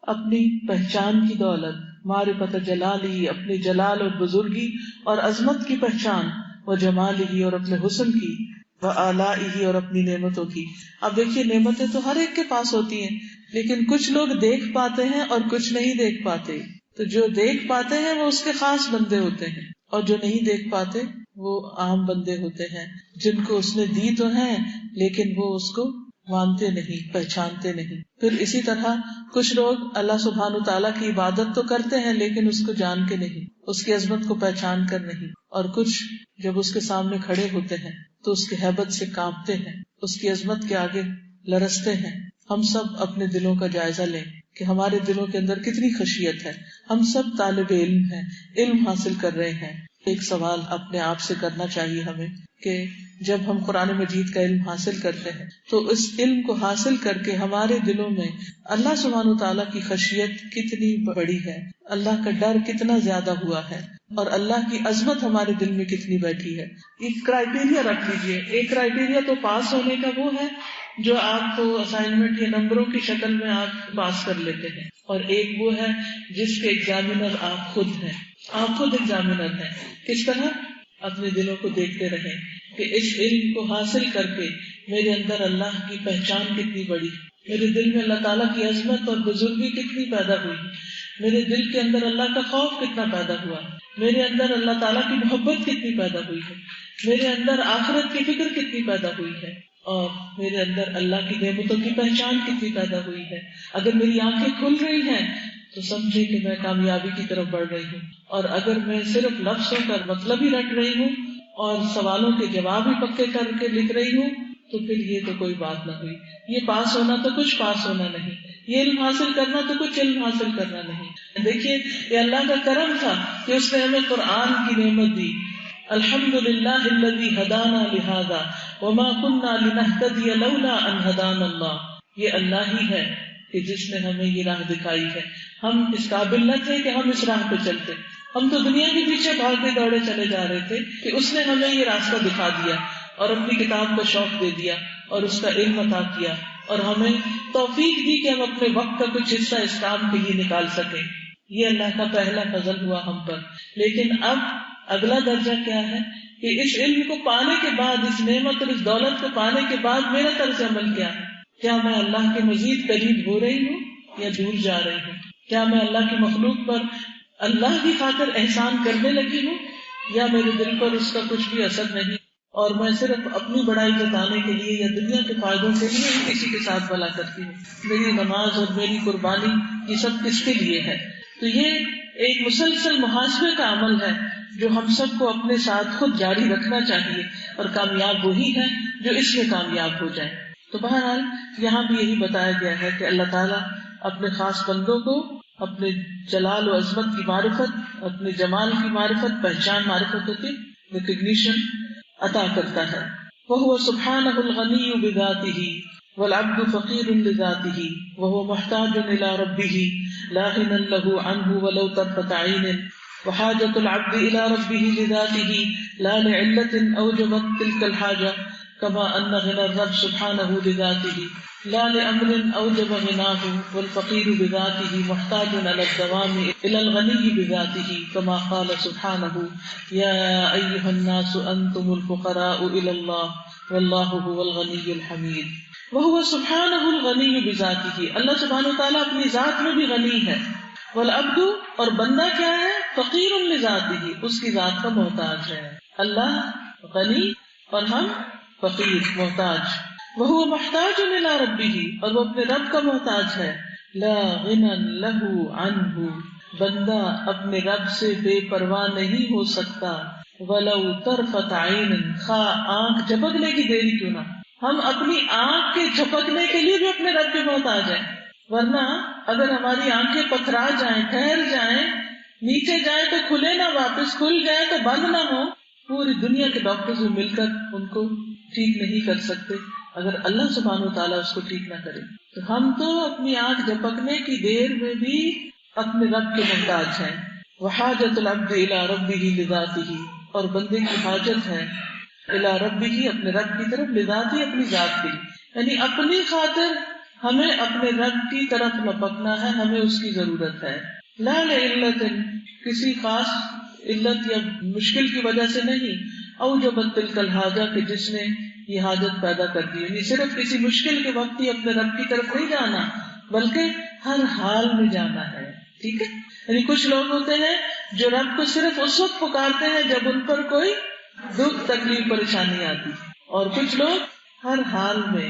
اپنی پہچان کی دولت، معرفت جلالہ، اپنے جلال اور بزرگی اور عظمت کی پہچان، و جمالہ، اور اپنے حسن کی، و آلائہ، اور اپنی نعمتوں کی۔ اب دیکھیے نعمتیں تو ہر ایک کے پاس ہوتی ہیں، لیکن کچھ لوگ دیکھ پاتے ہیں اور کچھ نہیں دیکھ پاتے۔ تو جو دیکھ پاتے ہیں وہ اس کے خاص بندے ہوتے ہیں، اور جو نہیں دیکھ پاتے وہ عام بندے ہوتے ہیں، جن کو اس نے دی تو ہیں لیکن وہ اس کو مانتے نہیں، پہچانتے نہیں۔ پھر اسی طرح کچھ لوگ اللہ سبحانہ تعالیٰ کی عبادت تو کرتے ہیں لیکن اس کو جان کے نہیں، اس کی عظمت کو پہچان کر نہیں، اور کچھ جب اس کے سامنے کھڑے ہوتے ہیں تو اس کی ہیبت سے کانپتے ہیں، اس کی عظمت کے آگے لرزتے ہیں۔ ہم سب اپنے دلوں کا جائزہ لیں کہ ہمارے دلوں کے اندر کتنی خشیت ہے۔ ہم سب طالب علم ہیں، علم حاصل کر رہے ہیں۔ ایک سوال اپنے آپ سے کرنا چاہیے ہمیں کہ جب ہم قرآن مجید کا علم حاصل کرتے ہیں تو اس علم کو حاصل کر کے ہمارے دلوں میں اللہ سبحانہ تعالیٰ کی خشیت کتنی بڑی ہے، اللہ کا ڈر کتنا زیادہ ہوا ہے، اور اللہ کی عظمت ہمارے دل میں کتنی بیٹھی ہے۔ ایک کرائیٹیریا رکھ لیجیے، ایک کرائیٹیریا تو پاس ہونے کا وہ ہے جو آپ کو اسائنمنٹ یا نمبروں کی شکل میں آپ پاس کر لیتے ہیں، اور ایک وہ ہے جس کے ایگزامینر آپ خود ہیں، آپ خود ایگزامینر ہیں۔ کس طرح؟ اپنے دلوں کو دیکھتے رہیں کہ اس علم کو حاصل کر کے میرے اندر اللہ کی پہچان کتنی بڑی، میرے دل میں اللہ تعالیٰ کی عظمت اور بزرگی کتنی پیدا ہوئی، میرے دل کے اندر اللہ کا خوف کتنا پیدا ہوا، میرے اندر اللہ تعالیٰ کی محبت کتنی پیدا ہوئی ہے، میرے اندر آخرت کی فکر کتنی پیدا ہوئی ہے، اور میرے اندر اللہ کی نعمتوں کی پہچان کتنی پیدا ہوئی ہے۔ اگر میری آنکھیں کھل رہی ہیں تو سمجھے کہ میں کامیابی کی طرف بڑھ رہی ہوں، اور اگر میں صرف لفظوں کا مطلب ہی رٹ رہی ہوں اور سوالوں کے جواب ہی پکے کر کے لکھ رہی ہوں تو پھر یہ تو کوئی بات نہ ہوئی۔ یہ پاس ہونا تو کچھ پاس ہونا نہیں، یہ علم حاصل کرنا تو کچھ علم حاصل کرنا نہیں۔ دیکھیے یہ اللہ کا کرم تھا کہ اس نے ہمیں قرآن کی نعمت دی۔ الحمدللہ الذی ہدانا لہذا وما کنا لنہتدی لولا ان ہدانا اللہ، یہ اللہ ہی ہے کہ جس نے ہمیں یہ راہ دکھائی ہے۔ ہم اس قابل نہ تھے کہ ہم اس راہ پہ چلتے، ہم تو دنیا کے پیچھے بھاگتے دوڑے چلے جا رہے تھے کہ اس نے ہمیں یہ راستہ دکھا دیا اور اپنی کتاب کا شوق دے دیا اور اس کا علم عطا کیا، اور ہمیں توفیق دی کہ ہم اپنے وقت کا کچھ حصہ اس کام کے لیے نکال سکیں۔ یہ اللہ کا پہلا فضل ہوا ہم پر۔ لیکن اب اگلا درجہ کیا ہے کہ اس علم کو پانے کے بعد، اس نعمت اور اس دولت کو پانے کے بعد میرا طرز عمل کیا ہے؟ کیا میں اللہ کے مزید قریب ہو رہی ہوں یا دور جا رہی ہوں؟ کیا میں اللہ کی مخلوق پر اللہ کی خاطر احسان کرنے لگی ہوں یا میرے دل پر اس کا کچھ بھی اثر نہیں، اور میں صرف اپنی بڑائی جتانے کے لیے یا دنیا کے فائدوں کے لیے کسی کے ساتھ بھلا کرتی ہوں؟ میری نماز اور میری قربانی یہ سب کس کے لیے ہے؟ تو یہ ایک مسلسل محاسبے کا عمل ہے جو ہم سب کو اپنے ساتھ خود جاری رکھنا چاہیے، اور کامیاب وہی ہے جو اس میں کامیاب ہو جائے۔ تو بہرحال یہاں بھی یہی بتایا گیا ہے کہ اللہ تعالیٰ اپنے خاص بندوں کو اپنے جلال و عظمت کی معرفت، اپنے جمال کی معرفت، پہچان معرفت ہوتی ریکگنیشن عطا کرتا ہے. وهو سبحانه الغنی بذاته والعبد فقیر لذاته وهو محتاج الى ربه لا غنى له عنه ولو طرفة عين وحاجة العبد الى ربه لذاته لا لعلة اوجبت تلك الحاجة كما ان غنى الرب سبحانه لذاته لا لأمر اوجب غناه والفقير بذاته محتاج على الدوام الى الغني بذاته كما قال سبحانه يا ايها الناس انتم الفقراء الى الله والله هو الغني الحميد. وهو سبحانه الغني بذاته، اللہ سبحانہ وتعالی اپنی ذات میں بھی غنی ہے. والعبد، اور بندہ کیا ہے؟ فقیر لذاته، اس کی ذات کا محتاج ہے. اللہ غنی اور ہم فقیر محتاج. وهو محتاج الى ربه، اور وہ اپنے رب کا محتاج ہے. لا غنى له عنه، بندہ اپنے رب سے بے پرواہ نہیں ہو سکتا. ولو طرفت عین، خواہ آنکھ جھپکنے کی دیری کیوں نہ. ہم اپنی آنکھ کے جھپکنے کے لیے بھی اپنے رب کے محتاج ہیں، ورنہ اگر ہماری آنکھیں پتھرا جائیں، ٹھہر جائیں، نیچے جائیں تو کھلے نہ، واپس کھل جائیں تو بند نہ ہو، پوری دنیا کے ڈاکٹرز بھی مل کر ان کو ٹھیک نہیں کر سکتے اگر اللہ سبحانہ وتعالیٰ اس کو ٹھیک نہ کرے. تو ہم تو اپنی آنکھ جھپکنے کی دیر میں بھی اپنے رب کے محتاج ہیں. وحاجت العبد الی ربہ لذاتہ، اور بندے کی حاجت ہے الی ربہ، اپنے رب کی طرف، لذاتہ، اپنی ذات کے لیے، یعنی اپنی خاطر ہمیں اپنے رب کی طرف لپکنا ہے، ہمیں اس کی ضرورت ہے. لا لعلت، کسی خاص علت یا مشکل کی وجہ سے نہیں. اوجبت تلک الحاجہ، کہ جس نے یہ حاجت پیدا کر دی، یعنی صرف کسی مشکل کے وقت ہی اپنے رب کی طرف نہیں جانا بلکہ ہر حال میں جانا ہے. ٹھیک ہے، یعنی کچھ لوگ ہوتے ہیں جو رب کو صرف اس وقت پکارتے ہیں جب ان پر کوئی دکھ، تکلیف، پریشانی آتی، اور کچھ لوگ ہر حال میں.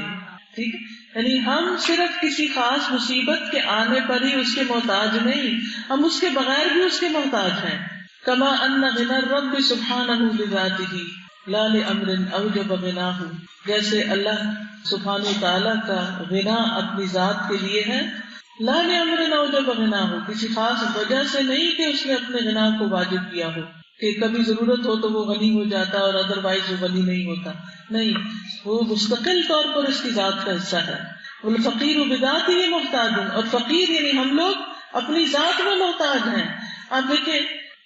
ٹھیک ہے، یعنی ہم صرف کسی خاص مصیبت کے آنے پر ہی اس کے محتاج نہیں، ہم اس کے بغیر بھی اس کے محتاج ہیں. کما ان غنى الرب سبحانہ لذاتہ لا لامر اوجب غناہ، جیسے اللہ سبحانہ تعالیٰ کا غنا اپنی ذات کے لیے ہے. لا لامر اوجب غناہ، کسی خاص وجہ سے نہیں کہ اس نے اپنے غنا کو واجب کیا ہو، کہ کبھی ضرورت ہو تو وہ غنی ہو جاتا اور ادروائز وہ غنی نہیں ہوتا. نہیں، وہ مستقل طور پر اس کی ذات کا حصہ ہے. والفقیر بذاتہ محتاج، اور فقیر یعنی ہم لوگ اپنی ذات میں محتاج ہیں. آپ دیکھیں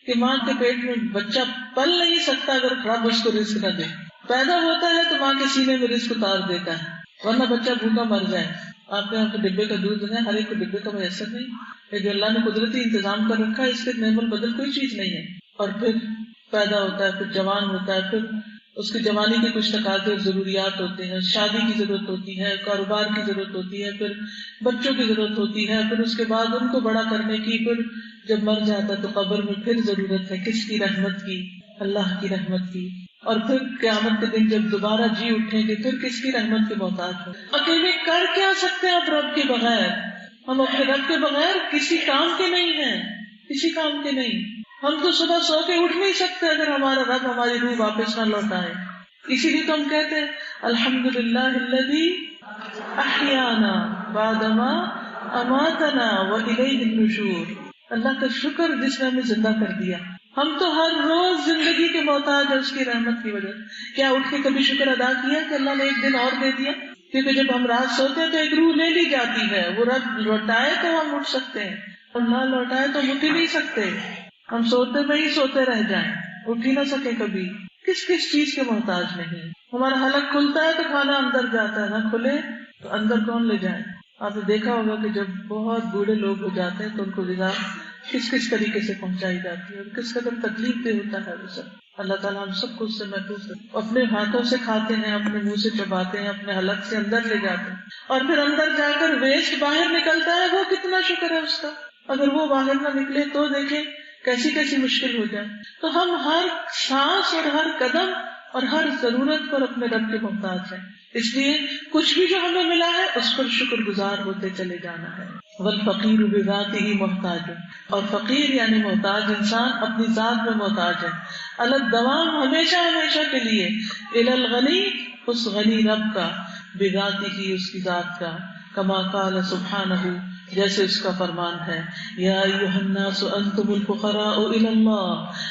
کہ ماں کے پیٹ میں بچہ پل نہیں سکتا اگر رب اس کو رزق نہ دے. پیدا ہوتا ہے تو ماں کے سینے میں رزق اتار دیتا ہے، ورنہ بچہ بھوکا مر جائے. آپ نے یہاں کے ڈبے کا دودھ ہے، ہر ایک کو ڈبے کا میسر نہیں، یہ جو اللہ نے قدرتی انتظام کر رکھا ہے اس کے نعم البدل کوئی چیز نہیں ہے. اور پھر پیدا ہوتا ہے، پھر جوان ہوتا ہے، پھر اس کی جوانی کے کچھ تقاضے اور ضروریات ہوتے ہیں، شادی کی ضرورت ہوتی ہے، کاروبار کی ضرورت ہوتی ہے، پھر بچوں کی ضرورت ہوتی ہے، پھر اس کے بعد ان کو بڑا کرنے کی، پھر جب مر جاتا ہے تو قبر میں پھر ضرورت ہے کس کی؟ رحمت کی، اللہ کی رحمت کی. اور پھر قیامت کے دن جب دوبارہ جی اٹھیں گے پھر کس کی رحمت کے محتاج ہو. اکیلے کر کیا سکتے ہیں آپ رب کے بغیر؟ ہم اپنے رب کے بغیر کسی کام کے نہیں ہیں، کسی کام کے نہیں. ہم تو صبح سو کے اٹھ نہیں سکتے اگر ہمارا رب ہماری روح واپس نہ لوٹائے. اسی لیے تو ہم کہتے ہیں الحمدللہ الذی احیانا بعدما اماتنا والیہ النشور. اللہ کا شکر جس نے ہمیں زندہ کر دیا. ہم تو ہر روز زندگی کے محتاج ہیں اس کی رحمت کی وجہ. کیا اٹھ کے کبھی شکر ادا کیا کہ اللہ نے ایک دن اور دے دیا؟ کیونکہ جب ہم رات سوتے ہیں تو ایک روح لے لی جاتی ہے، وہ رب لوٹائے تو ہم اٹھ سکتے ہیں، اور نہ لوٹائے تو اٹھ ہی نہیں سکتے. ہم سوتے میں ہی سوتے رہ جائیں، اٹھ ہی نہ سکے کبھی. کس کس چیز کے محتاج نہیں. ہمارا حلق کھلتا ہے تو کھانا اندر جاتا ہے، نہ کھلے تو اندر کون لے جائے. آپ نے دیکھا ہوگا کہ جب بہت بوڑھے لوگ ہو جاتے ہیں تو ان کو غذا کس کس طریقے سے پہنچائی جاتی ہے اور کس قدر تکلیف دہ ہوتا ہے وہ سب. اللہ تعالیٰ ہم سب کو اس سے محفوظ ہے. اپنے ہاتھوں سے کھاتے ہیں، اپنے منہ سے چباتے ہیں، اپنے حلق سے اندر لے جاتے ہیں، اور پھر اندر جا کر ویسٹ باہر نکلتا ہے. وہ کتنا شکر ہے اس کا. اگر وہ باہر نہ نکلے تو دیکھیں کیسی کیسی مشکل ہو جائے. تو ہم ہر سانس اور ہر قدم اور ہر ضرورت پر اپنے رب کے محتاج ہیں. اس لیے کچھ بھی جو ہمیں ملا ہے اس پر شکر گزار ہوتے چلے جانا ہے. والفقیر بذاتہ محتاج، اور فقیر یعنی محتاج انسان اپنی ذات میں محتاج ہے. الدوام ہمیشہ ہمیشہ کے لیے، الی الغنی اس غنی رب کا، بذاتہ اس کی ذات کا. کما قال سبحانہ جیسے اس کا فرمان ہے یا ایھا الناس انتم الفقراء الی اللہ،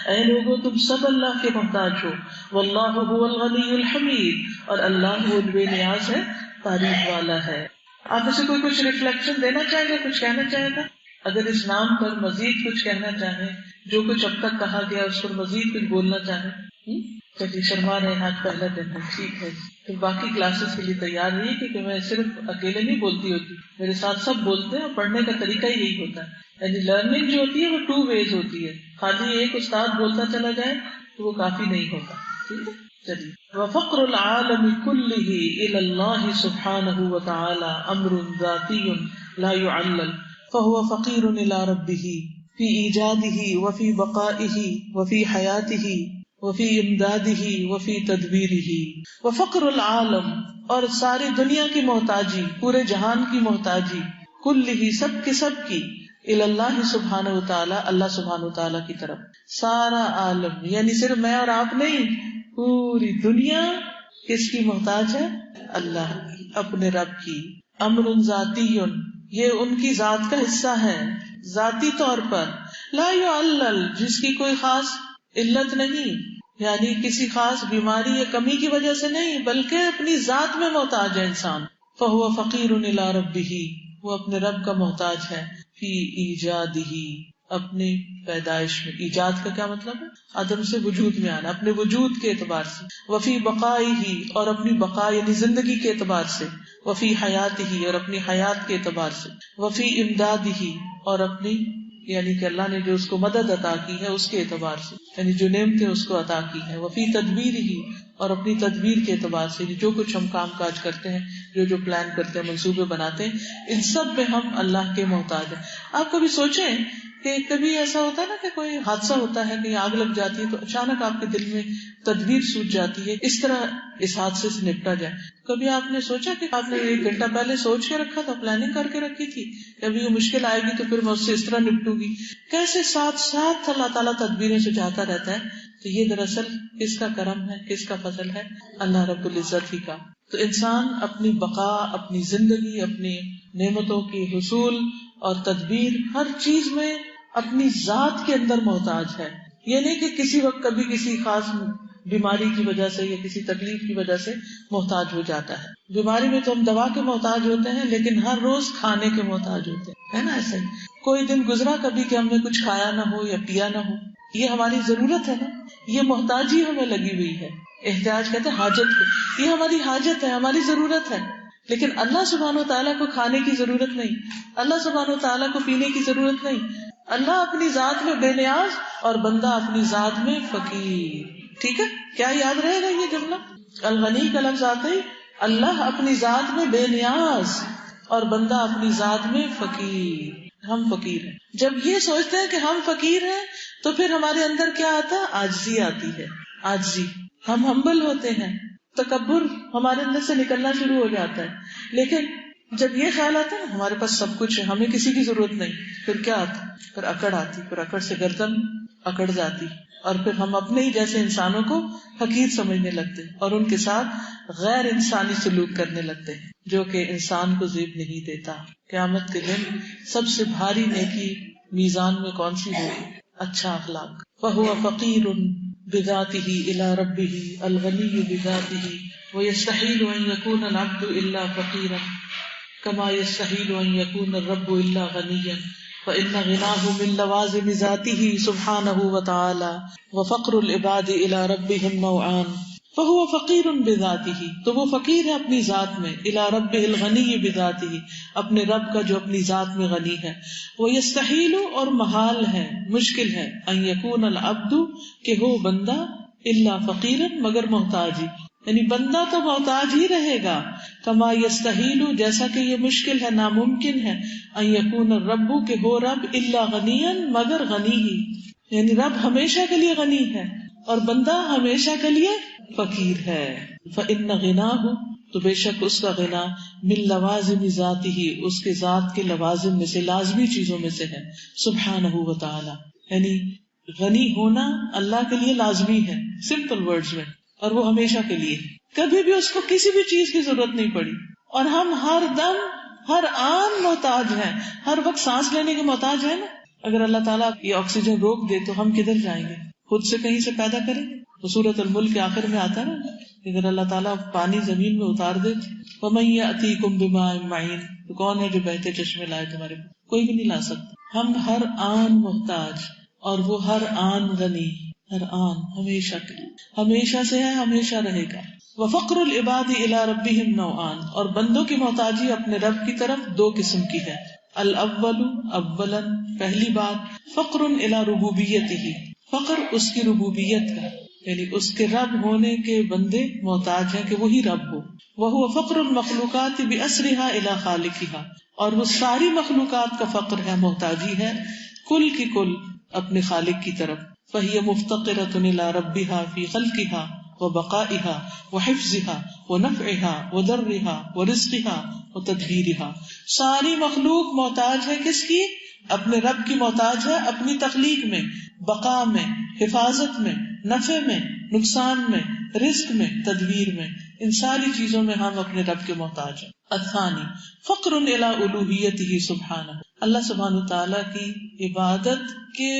اے لوگوں تم سب اللہ کے محتاج ہو، واللہ هو الغنی الحمید، اور اللہ وہ بے نیاز ہے، تعریف والا ہے۔ آپ میں سے کوئی کچھ ریفلیکشن دینا چاہے گا، کچھ کہنا چاہے گا؟ اگر اس نام پر مزید کچھ کہنا چاہیں، جو کچھ اب تک کہا گیا اس پر مزید کچھ بولنا چاہیں؟ چلیے، شرما رہے ہیں، آج پہلا دن ہے، ٹھیک ہے، پھر باقی کلاسز کے لیے تیار رہیے، کیونکہ میں صرف اکیلے نہیں بولتی ہوتی، میرے ساتھ سب بولتے ہیں، اور پڑھنے کا طریقہ ہی یہی ہوتا ہے، یعنی لرننگ جو ہوتی ہے وہ 2 ways ہوتی ہے، خالی ایک استاد بولتا چلا جائے تو وہ کافی نہیں ہوتا، ٹھیک ہے۔ چلیے، وفقر العالم كله الى الله سبحانه وتعالى امر ذاتي لا يعلل، فهو فقير الى ربه في ایجاده وفي بقائه وفي حياته وفي امداده وفي تدبيره۔ وفقر العالم، اور ساری دنیا کی محتاجی، پورے جہان کی محتاجی، کلہ سب کے سب کی، الی اللہ سبحانہ وتعالی، اللہ سبحانہ وتعالی کی طرف، سارا عالم، یعنی صرف میں اور آپ نہیں، پوری دنیا کس کی محتاج ہے؟ اللہ کی، اپنے رب کی۔ امر ذاتی، یہ ان کی ذات کا حصہ ہے، ذاتی طور پر، لا يعلل، جس کی کوئی خاص علت نہیں، یعنی کسی خاص بیماری یا کمی کی وجہ سے نہیں، بلکہ اپنی ذات میں محتاج ہے انسان۔ فهو فقیر الی ربہ، وہ اپنے رب کا محتاج ہے، فی ایجادہ، اپنے پیدائش میں، ایجاد کا کیا مطلب ہے؟ عدم سے وجود میں آنا، اپنے وجود کے اعتبار سے، وفی بقائہ، اور اپنی بقا یعنی زندگی کے اعتبار سے، وفی حیاتہ، اور اپنی حیات کے اعتبار سے، وفی امدادہ، اور اپنی یعنی کہ اللہ نے جو اس کو مدد عطا کی ہے اس کے اعتبار سے، یعنی جو نعمتیں اس کو عطا کی ہے، وفی تدبیرہ، اور اپنی تدبیر کے اعتبار سے، جو کچھ ہم کام کاج کرتے ہیں، جو پلان کرتے ہیں، منصوبے بناتے ہیں، ان سب میں ہم اللہ کے محتاج ہیں۔ آپ کبھی سوچیں کہ کبھی ایسا ہوتا ہے نا کہ کوئی حادثہ ہوتا ہے، کہیں آگ لگ جاتی ہے، تو اچانک آپ کے دل میں تدبیر سوچ جاتی ہے اس طرح اس حادثے سے نپٹا جائے۔ کبھی آپ نے سوچا کہ آپ نے 1 گھنٹہ پہلے سوچ کے رکھا تھا، پلاننگ کر کے رکھی تھی، کبھی یہ مشکل آئے گی تو پھر میں اس سے اس طرح نپٹوں گی، کیسے ساتھ ساتھ اللہ تعالیٰ تدبیریں سجاتا رہتا ہے۔ تو یہ دراصل کس کا کرم ہے، کس کا فضل ہے؟ اللہ رب العزت ہی کا۔ تو انسان اپنی بقا، اپنی زندگی، اپنی نعمتوں کی حصول اور تدبیر، ہر چیز میں اپنی ذات کے اندر محتاج ہے۔ یہ نہیں کہ کسی وقت کبھی کسی خاص بیماری کی وجہ سے یا کسی تکلیف کی وجہ سے محتاج ہو جاتا ہے۔ بیماری میں تو ہم دوا کے محتاج ہوتے ہیں، لیکن ہر روز کھانے کے محتاج ہوتے ہیں، ہے نا؟ ایسا ہی کوئی دن گزرا کبھی کہ ہم نے کچھ کھایا نہ ہو یا پیا نہ ہو، یہ ہماری ضرورت ہے نا، یہ محتاجی ہمیں لگی ہوئی ہے۔ احتیاج کہتے ہیں حاجت کو، یہ ہماری حاجت ہے، ہماری ضرورت ہے۔ لیکن اللہ سبحانہ و تعالیٰ کو کھانے کی ضرورت نہیں، اللہ سبحانہ و تعالیٰ کو پینے کی ضرورت نہیں۔ اللہ اپنی ذات میں بے نیاز اور بندہ اپنی ذات میں فقیر۔ ٹھیک ہے، کیا یاد رہے گا یہ جملہ؟ الغنی کا لفظ آتے ہی اللہ اپنی ذات میں بے نیاز اور بندہ اپنی ذات میں فقیر، ہم فقیر ہیں۔ جب یہ سوچتے ہیں کہ ہم فقیر ہیں تو پھر ہمارے اندر کیا آتا ہے؟ عاجزی آتی ہے، عاجزی، ہم ہمبل ہوتے ہیں، تکبر ہمارے اندر سے نکلنا شروع ہو جاتا ہے۔ لیکن جب یہ خیال آتا ہے ہمارے پاس سب کچھ ہے، ہمیں کسی کی ضرورت نہیں، پھر کیا آتا؟ پھر اکڑ آتی، پھر اکڑ سے گردن اکڑ جاتی، اور پھر ہم اپنے ہی جیسے انسانوں کو حقیر سمجھنے لگتے ہیں اور ان کے ساتھ غیر انسانی سلوک کرنے لگتے ہیں، جو کہ انسان کو زیب نہیں دیتا۔ قیامت کے دن سب سے بھاری نیکی میزان میں کون سی ہوگی؟ اچھا اخلاق۔ فَهُوَ فَقِيرٌ بِذَاتِهِ إِلَى رَبِّهِ الْغَنِيُّ بِذَاتِهِ وَيَسْتَحِيلُ أَن يَكُونَ الْعَبْدُ إِلَّا فَقِيرًا كَمَا يَسْتَحِيلُ أَن يَكُونَ الرَّبُّ إِلَّا غَنِيًّا فَإِنَّ غِنَاهُ مِن لَوَازِمِ ذَاتِهِ سُبْحَانَهُ وَتَعَالَى وَفَقْرُ الْعِبَادِ إِلَى رَبِّهِمْ نَوْعَانِ۔ فَهُوَ فَقِيرٌ بِذَاتِهِ، تو وہ فقیر ہے اپنی ذات میں، إِلَى رَبِّهِ الْغَنِيِّ بِذَاتِهِ، اپنے رب کا جو اپنی ذات میں غنی ہے۔ وَيَسْتَحِيلُ، اور محال ہے، مشکل ہے، أَن يَكُونَ الْعَبْدُ، کہ ہو بندہ، إِلَّا فَقِيرًا، مگر محتاج ہی، یعنی بندہ تو محتاج ہی رہے گا۔ کما یستحیل، جیسا کہ یہ مشکل ہے، ناممکن ہے، ان یکون الرب، کہ ہو رب، الا غنیا، مگر غنی ہی، یعنی رب ہمیشہ کے لیے غنی ہے اور بندہ ہمیشہ کے لیے فقیر ہے۔ فإن غناہ، تو بے شک اس کا غنا، من لوازم ذاتہ، اس کے ذات کے لوازم میں سے، لازمی چیزوں میں سے ہے، سبحانہ و تعالی، یعنی غنی ہونا اللہ کے لیے لازمی ہے، سمپل ورڈز میں، اور وہ ہمیشہ کے لیے، کبھی بھی اس کو کسی بھی چیز کی ضرورت نہیں پڑی، اور ہم ہر دم ہر آن محتاج ہیں، ہر وقت سانس لینے کے محتاج ہے نا. اگر اللہ تعالیٰ یہ آکسیجن روک دے تو ہم کدھر جائیں گے؟ خود سے کہیں سے پیدا کریں گے؟ تو سورۃ الملک کے آخر میں آتا ہے نا، اگر اللہ تعالیٰ پانی زمین میں اتار دے وَمَن يَأْتِيكُم بِمَاءٍ مَّعِينٍ، تو کون ہے جو بہتے چشمے لائے تمہارے پاس؟ کوئی بھی نہیں لا سکتا. ہم ہر آن محتاج اور وہ ہر آن غنی، ہر آن ہمیشہ کے لیے، ہمیشہ سے ہے، ہمیشہ رہے گا. وَفَقْرُ الْعِبَادِ إِلَىٰ رَبِّهِمْ نَوْعَانِ، اور بندوں کی محتاجی اپنے رب کی طرف دو قسم کی ہے. الاول، اولاً پہلی بات، فقر الی ربوبیتہ، فقر اس کی ربوبیت ہے، یعنی اس کے رب ہونے کے بندے محتاج ہیں کہ وہی رب ہو. وہو فقر المخلوقات باسرها الی خالقها، اور وہ ساری مخلوقات کا فقر ہے، محتاجی ہے کل کی کل اپنے خالق کی طرف. فہی مفتقرۃ الی ربها فی خلقها وبقائها وحفظها ونفعها وضرها ورزقها وتدبیرها. ساری مخلوق محتاج ہے کس کی؟ اپنے رب کی محتاج ہے، اپنی تخلیق میں، بقا میں، حفاظت میں، نفع میں، نقصان میں، رزق میں، تدبیر میں. ان ساری چیزوں میں ہم اپنے رب کے محتاج ہیں. الثانی فقر الی الوہیتہ سبحانہ، اللہ سبحانہ تعالیٰ کی عبادت کے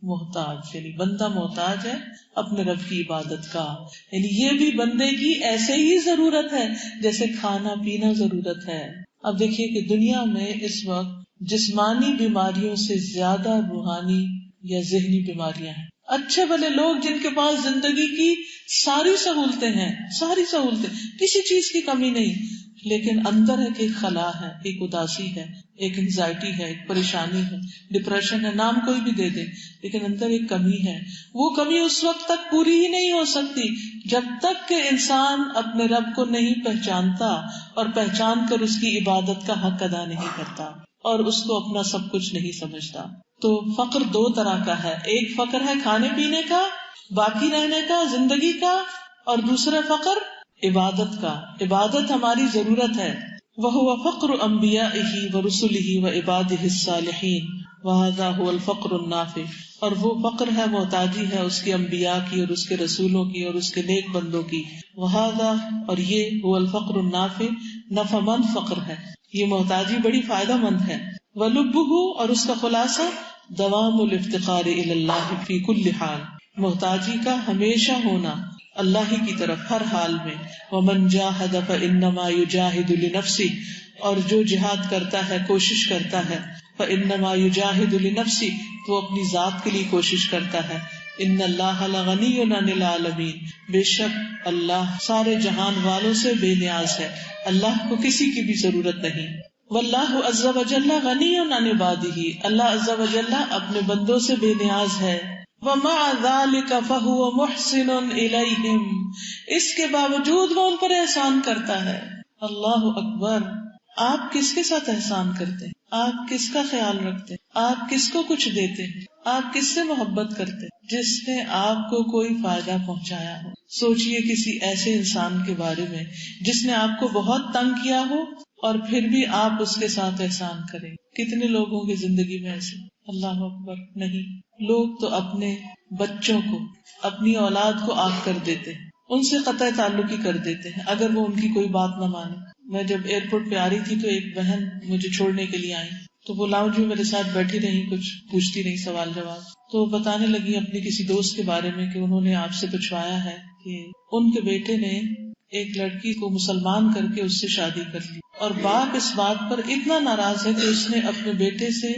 محتاج، یعنی بندہ محتاج ہے اپنے رب کی عبادت کا. یعنی یہ بھی بندے کی ایسے ہی ضرورت ہے جیسے کھانا پینا ضرورت ہے. اب دیکھیے کہ دنیا میں اس وقت جسمانی بیماریوں سے زیادہ روحانی یا ذہنی بیماریاں ہیں. اچھے بھلے لوگ جن کے پاس زندگی کی ساری سہولتیں ہیں، ساری سہولتیں، کسی چیز کی کمی نہیں، لیکن اندر ہے کہ ایک خلا ہے، ایک اداسی ہے، ایک انزائٹی ہے، ایک پریشانی ہے، ڈپریشن ہے، نام کوئی بھی دے دے، لیکن اندر ایک کمی ہے. وہ کمی اس وقت تک پوری ہی نہیں ہو سکتی جب تک کہ انسان اپنے رب کو نہیں پہچانتا اور پہچان کر اس کی عبادت کا حق ادا نہیں کرتا اور اس کو اپنا سب کچھ نہیں سمجھتا. تو فقر دو طرح کا ہے، ایک فقر ہے کھانے پینے کا، باقی رہنے کا، زندگی کا، اور دوسرا فقر عبادت کا. عبادت ہماری ضرورت ہے. وَهُوَ فَقْرُ أَنْبِيَائِهِ وَرُسُلِهِ وَعِبَادِهِ الصَّالِحِينَ وَهَذَا هُوَ الْفَقْرُ النَّافِعُ، اور وہ فقر ہے، محتاجی ہے اس کے انبیاء کی اور اس کے رسولوں کی اور اس کے نیک بندوں کی. وَهَذَا، اور یہ، هُوَ الْفَقْرُ النَّافِعُ، نفع مند فقر ہے، یہ محتاجی بڑی فائدہ مند ہے. وَلُبُّهُ، اور اس کا خلاصہ، دوام الافتقار الی اللہ فی کل حال، محتاجی کا ہمیشہ ہونا اللہ ہی کی طرف ہر حال میں. وَمَنْ جَاهَدَ فَإِنَّمَا يُجَاهِدُ لِنَفْسِهِ، اور جو جہاد کرتا ہے، کوشش کرتا ہے، فَإِنَّمَا يُجَاهِدُ لِنَفْسِهِ، تو اپنی ذات کے لیے کوشش کرتا ہے. إِنَّ اللَّهَ لَغَنِيٌّ عَنِ الْعَالَمِينَ، بے شک اللہ سارے جہان والوں سے بے نیاز ہے، اللہ کو کسی کی بھی ضرورت نہیں. وَاللَّهُ عَزَّ وَجَلَّ غَنِيٌّ عَنِ عِبَادِهِ، اللہ عز وجل اپنے بندوں سے بے نیاز ہے. وَمَعَ ذَلِكَ فَهُوَ مُحْسِنٌ إِلَيْهِمْ، اس کے باوجود وہ ان پر احسان کرتا ہے. اللہ اکبر. آپ کس کے ساتھ احسان کرتے ہیں؟ آپ کس کا خیال رکھتے ہیں؟ آپ کس کو کچھ دیتے ہیں؟ آپ کس سے محبت کرتے ہیں؟ جس نے آپ کو کوئی فائدہ پہنچایا ہو. سوچئے کسی ایسے انسان کے بارے میں جس نے آپ کو بہت تنگ کیا ہو اور پھر بھی آپ اس کے ساتھ احسان کریں. کتنے لوگوں کی زندگی میں ایسے؟ اللہ اکبر. نہیں، لوگ تو اپنے بچوں کو، اپنی اولاد کو آگ کر دیتے ہیں، ان سے قطع تعلق ہی کر دیتے ہیں اگر وہ ان کی کوئی بات نہ مانے. میں جب ایئرپورٹ پہ آ رہی تھی تو ایک بہن مجھے چھوڑنے کے لیے آئی، تو وہ لاؤنج میں میرے ساتھ بیٹھی رہی، کچھ پوچھتی رہی، سوال جواب. تو بتانے لگی اپنی کسی دوست کے بارے میں کہ انہوں نے آپ سے پوچھوایا ہے کہ ان کے بیٹے نے ایک لڑکی کو مسلمان کر کے اس سے شادی کر لی، اور باپ اس بات پر اتنا ناراض ہے کہ اس نے اپنے بیٹے سے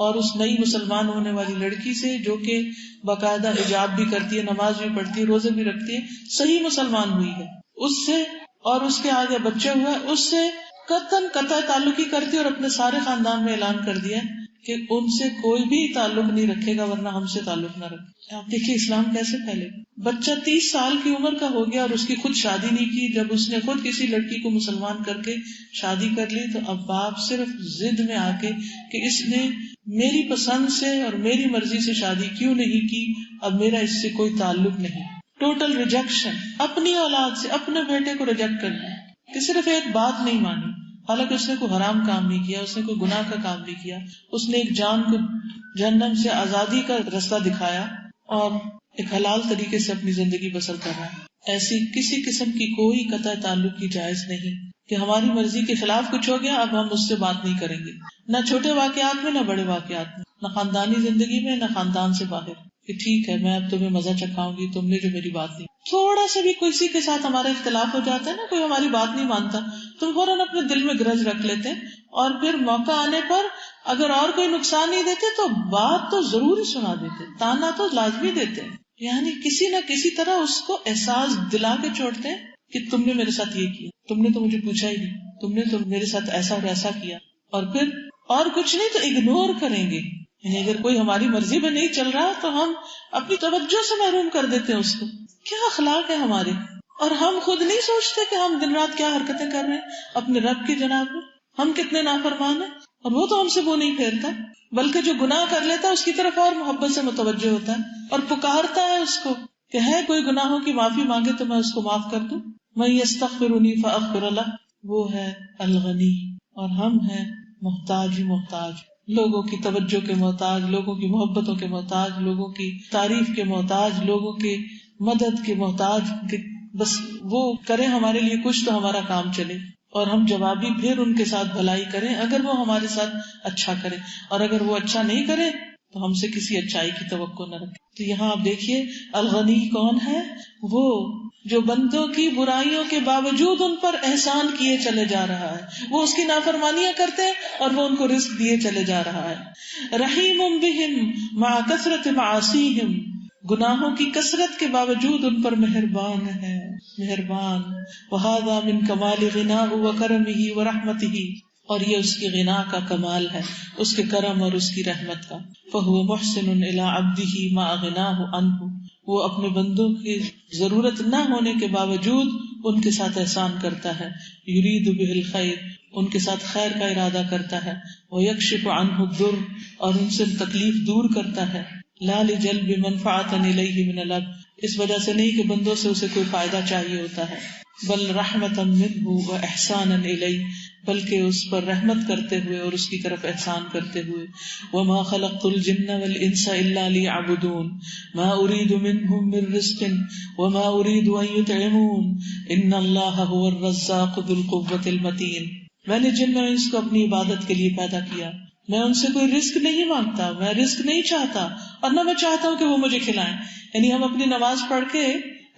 اور اس نئی مسلمان ہونے والی لڑکی سے، جو کہ باقاعدہ حجاب بھی کرتی ہے، نماز بھی پڑھتی ہے، روزے بھی رکھتی ہے، صحیح مسلمان ہوئی ہے، اس سے اور اس کے آگے بچے ہوا ہے، اس سے قطعاً قطع تعلق ہی کرتی اور اپنے سارے خاندان میں اعلان کر دیا کہ ان سے کوئی بھی تعلق نہیں رکھے گا ورنہ ہم سے تعلق نہ رکھے. آپ دیکھیے اسلام کیسے پھیلے. بچہ 30 سال کی عمر کا ہو گیا اور اس کی خود شادی نہیں کی. جب اس نے خود کسی لڑکی کو مسلمان کر کے شادی کر لی تو اب باپ صرف ضد میں آ کے کہ اس نے میری پسند سے اور میری مرضی سے شادی کیوں نہیں کی، اب میرا اس سے کوئی تعلق نہیں. ٹوٹل ریجیکشن، اپنی اولاد سے اپنے بیٹے کو ریجیکٹ کرنا کہ صرف ایک بات نہیں مانی، حالانکہ اس نے کوئی حرام کام نہیں کیا، اس نے کوئی گناہ کا کام نہیں کیا، اس نے ایک جان کو جہنم سے آزادی کا رستہ دکھایا اور ایک حلال طریقے سے اپنی زندگی بسر کر رہا ہے. ایسی کسی قسم کی کوئی قطع تعلق کی جائز نہیں کہ ہماری مرضی کے خلاف کچھ ہو گیا، اب ہم اس سے بات نہیں کریں گے، نہ چھوٹے واقعات میں، نہ بڑے واقعات میں، نہ خاندانی زندگی میں، نہ خاندان سے باہر، کہ ٹھیک ہے میں اب تمہیں مزہ چکھاؤں گی، تم نے جو میری بات نہیں. تھوڑا سا بھی کسی کے ساتھ ہمارا اختلاف ہو جاتا ہے نا، کوئی ہماری بات نہیں مانتا، تم فوراً اپنے دل میں گرج رکھ لیتے ہیں، اور پھر موقع آنے پر اگر اور کوئی نقصان نہیں دیتے تو بات تو ضرور ہی سنا دیتے، تانا تو لازمی دیتے ہیں، یعنی کسی نہ کسی طرح اس کو احساس دلا کے چھوڑتے ہیں کہ تم نے میرے ساتھ یہ کیا، تم نے تو مجھے پوچھا ہی نہیں، تم نے تو میرے ساتھ ایسا اور ایسا کیا. اور پھر اور کچھ نہیں تو اگنور کریں گے، یعنی اگر کوئی ہماری مرضی میں نہیں چل رہا تو ہم اپنی توجہ سے محروم کر دیتے ہیں اس کو. کیا اخلاق ہے ہمارے، اور ہم خود نہیں سوچتے کہ ہم دن رات کیا حرکتیں کر رہے ہیں اپنے رب کی جناب میں، ہم کتنے نافرمان ہیں، اور وہ تو ہم سے منہ نہیں پھیرتا، بلکہ جو گناہ کر لیتا ہے اس کی طرف اور محبت سے متوجہ ہوتا ہے اور پکارتا ہے اس کو کہ ہے کوئی گناہوں کی معافی مانگے تو میں اس کو معاف کر دوں. من یستغفرنی فاغفر لہ، وہ ہے الغنی، اور ہم ہیں محتاج ہی محتاج، لوگوں کی توجہ کے محتاج، لوگوں کی محبتوں کے محتاج، لوگوں کی تعریف کے محتاج، لوگوں کی مدد کے محتاج، کہ بس وہ کریں ہمارے لیے کچھ تو ہمارا کام چلے، اور ہم جوابی پھر ان کے ساتھ بھلائی کریں اگر وہ ہمارے ساتھ اچھا کریں، اور اگر وہ اچھا نہیں کرے تو ہم سے کسی اچھائی کی توقع نہ رکھیں. تو یہاں آپ دیکھیے الغنی کون ہے، وہ جو بندوں کی برائیوں کے باوجود ان پر احسان کیے چلے جا رہا ہے، وہ اس کی نافرمانیاں کرتے ہیں اور وہ ان کو رزق دیے چلے جا رہا ہے. رحیم بہم مع کثرت معاصیہم، گناہوں کی کثرت کے باوجود ان پر مہربان ہے، مہربان. وہذا من کمال غناہ وکرمہ ورحمتہ، اور یہ اس کی غنا کا کمال ہے، اس کے کرم اور اس کی رحمت کا. فہو محسن الی عبدہ مع غناہ عنہ، وہ اپنے بندوں کی ضرورت نہ ہونے کے باوجود ان کے ساتھ احسان کرتا ہے. یرید بہ الخیر، ان کے ساتھ خیر کا ارادہ کرتا ہے. ویکشف عنہ الضر، اور ان سے تکلیف دور کرتا ہے. لا لجلب منفعۃ الیہ من العبد، اس وجہ سے نہیں کہ بندوں سے اسے کوئی فائدہ چاہیے ہوتا ہے، بل رحمۃ منہ واحسانا الیہ، بلکہ اس پر رحمت کرتے ہوئے اور اس کی طرف احسان کرتے ہوئے. وما خلقت الجن والانس الا لیعبدون ما اريد منهم من رزق وما اريد ان يطعمون ان اللہ هو الرزاق ذو القوة المتین. میں نے جن اور انس کو اپنی عبادت کے لیے پیدا کیا، میں ان سے کوئی رزق نہیں مانگتا، میں رزق نہیں چاہتا، اور نہ میں چاہتا ہوں کہ وہ مجھے کھلائیں. یعنی ہم اپنی نماز پڑھ کے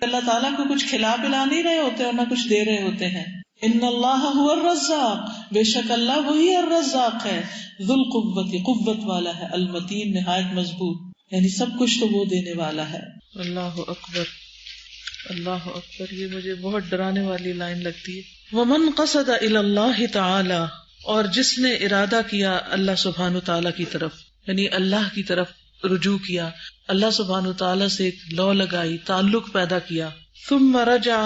اللہ تعالیٰ کو کچھ کھلا پلا نہیں رہے ہوتے اور نہ کچھ دے رہے ہوتے ہیں. ان اللہ هو الرزاق، بے شک اللہ وہی الرزاق ہے، ذو القوت، قوت والا ہے، المتین، نہایت مضبوط، یعنی سب کچھ تو وہ دینے والا ہے. اللہ اکبر، اللہ اکبر. یہ مجھے بہت ڈرانے والی لائن لگتی ہے. ومن قصد الی اللہ تعالی، اور جس نے ارادہ کیا اللہ سبحانہ تعالیٰ کی طرف، یعنی اللہ کی طرف رجوع کیا، اللہ سبحانہ تعالیٰ سے ایک لو لگائی، تعلق پیدا کیا. ثم رجع،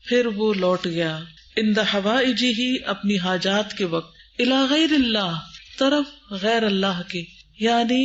پھر وہ لوٹ گیا، عند حوائجہ، اپنی حاجات کے وقت، الی غیر اللہ، طرف غیر اللہ کے، یعنی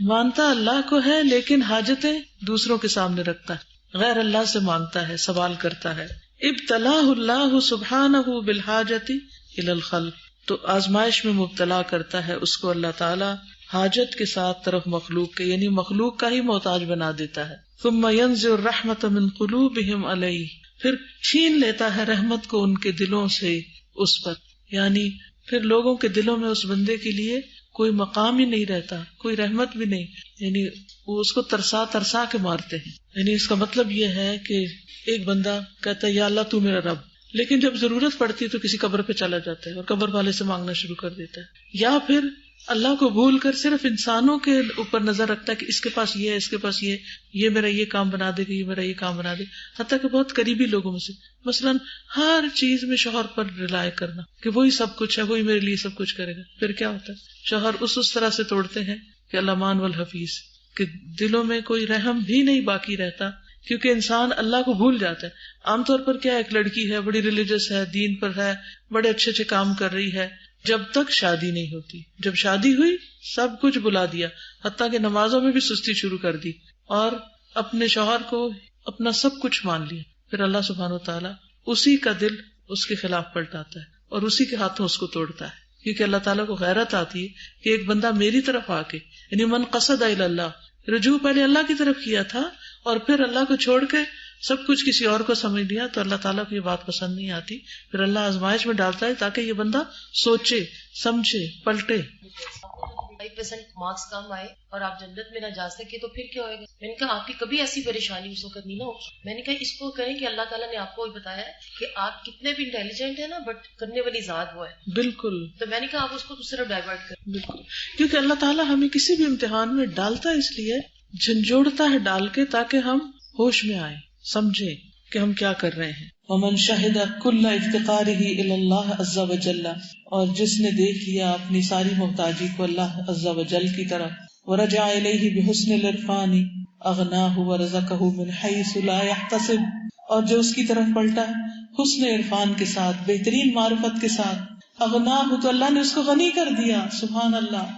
مانتا اللہ کو ہے لیکن حاجتیں دوسروں کے سامنے رکھتا ہے، غیر اللہ سے مانگتا ہے، سوال کرتا ہے. ابتلاہ اللہ سبحانہ بالحاجت الی الخلق، تو آزمائش میں مبتلا کرتا ہے اس کو اللہ تعالی حاجت کے ساتھ طرف مخلوق کے، یعنی مخلوق کا ہی محتاج بنا دیتا ہے. ثم ينزع الرحمت من قلوبہم علیہ، پھر چھین لیتا ہے رحمت کو ان کے دلوں سے اس پر، یعنی پھر لوگوں کے دلوں میں اس بندے کے لیے کوئی مقام ہی نہیں رہتا، کوئی رحمت بھی نہیں، یعنی وہ اس کو ترسا ترسا کے مارتے ہیں. یعنی اس کا مطلب یہ ہے کہ ایک بندہ کہتا ہے یا اللہ تو میرا رب، لیکن جب ضرورت پڑتی ہے تو کسی قبر پہ چلا جاتا ہے اور قبر والے سے مانگنا شروع کر دیتا ہے، یا پھر اللہ کو بھول کر صرف انسانوں کے اوپر نظر رکھتا ہے کہ اس کے پاس یہ ہے، اس کے پاس یہ میرا یہ کام بنا دے گا، یہ میرا یہ کام بنا دے. حتیٰ کہ بہت قریبی لوگوں میں سے مثلاً ہر چیز میں شوہر پر ریلائے کرنا کہ وہی سب کچھ ہے، وہی میرے لیے سب کچھ کرے گا. پھر کیا ہوتا ہے، شوہر اس طرح سے توڑتے ہیں کہ الامان والحفیظ، کہ دلوں میں کوئی رحم بھی نہیں باقی رہتا، کیونکہ انسان اللہ کو بھول جاتا ہے. عام طور پر کیا، ایک لڑکی ہے بڑی ریلیجس ہے، دین پر ہے، بڑے اچھے اچھے کام کر رہی ہے، جب تک شادی نہیں ہوتی، جب شادی ہوئی سب کچھ بلا دیا، حتیٰ کہ نمازوں میں بھی سستی شروع کر دی اور اپنے شوہر کو اپنا سب کچھ مان لیا. پھر اللہ سبحانہ وتعالیٰ اسی کا دل اس کے خلاف پلٹاتا ہے اور اسی کے ہاتھوں اس کو توڑتا ہے، کیونکہ اللہ تعالیٰ کو غیرت آتی ہے کہ ایک بندہ میری طرف آ کے، یعنی من قصد الی اللہ، رجوع پہلے اللہ کی طرف کیا تھا اور پھر اللہ کو چھوڑ کے سب کچھ کسی اور کو سمجھ لیا تو اللہ تعالیٰ کو یہ بات پسند نہیں آتی. پھر اللہ آزمائش میں ڈالتا ہے تاکہ یہ بندہ سوچے, سمجھے, پلٹے. 5% مارکس کم آئے اور آپ جنت میں نہ جا سکے تو پھر کیا ہوئے گا؟ میں نے کہا آپ کی کبھی ایسی پریشانی اس وقت نہیں نہ ہو. میں نے کہا اس کو کریں کہ اللہ تعالیٰ نے آپ کو بتایا ہے کہ آپ کتنے بھی انٹیلیجنٹ ہیں نا, بٹ کرنے والی ذات وہ ہے. بالکل. تو میں نے کہا آپ اس کو صرف ڈائیورٹ کریں. بالکل, کیونکہ اللہ تعالیٰ ہمیں کسی بھی امتحان میں ڈالتا ہے, اس لیے جھنجھوڑتا ہے ڈال کے تاکہ ہم ہوش میں آئیں, سمجھیں کہ ہم کیا کر رہے ہیں. ومن شہد کل افتقارہ الی اللہ عز وجل, اور جس نے دیکھ لیا اپنی ساری محتاجی کو اللہ عز وجل کی طرف, ورجع الیہ بحسن العرفان اغناہ ورزقہ من حیث لا یحتسب, اور جو اس کی طرف پلٹا حسن عرفان کے ساتھ, بہترین معرفت کے ساتھ, اغناہ تو اللہ نے اس کو غنی کر دیا. سبحان اللہ.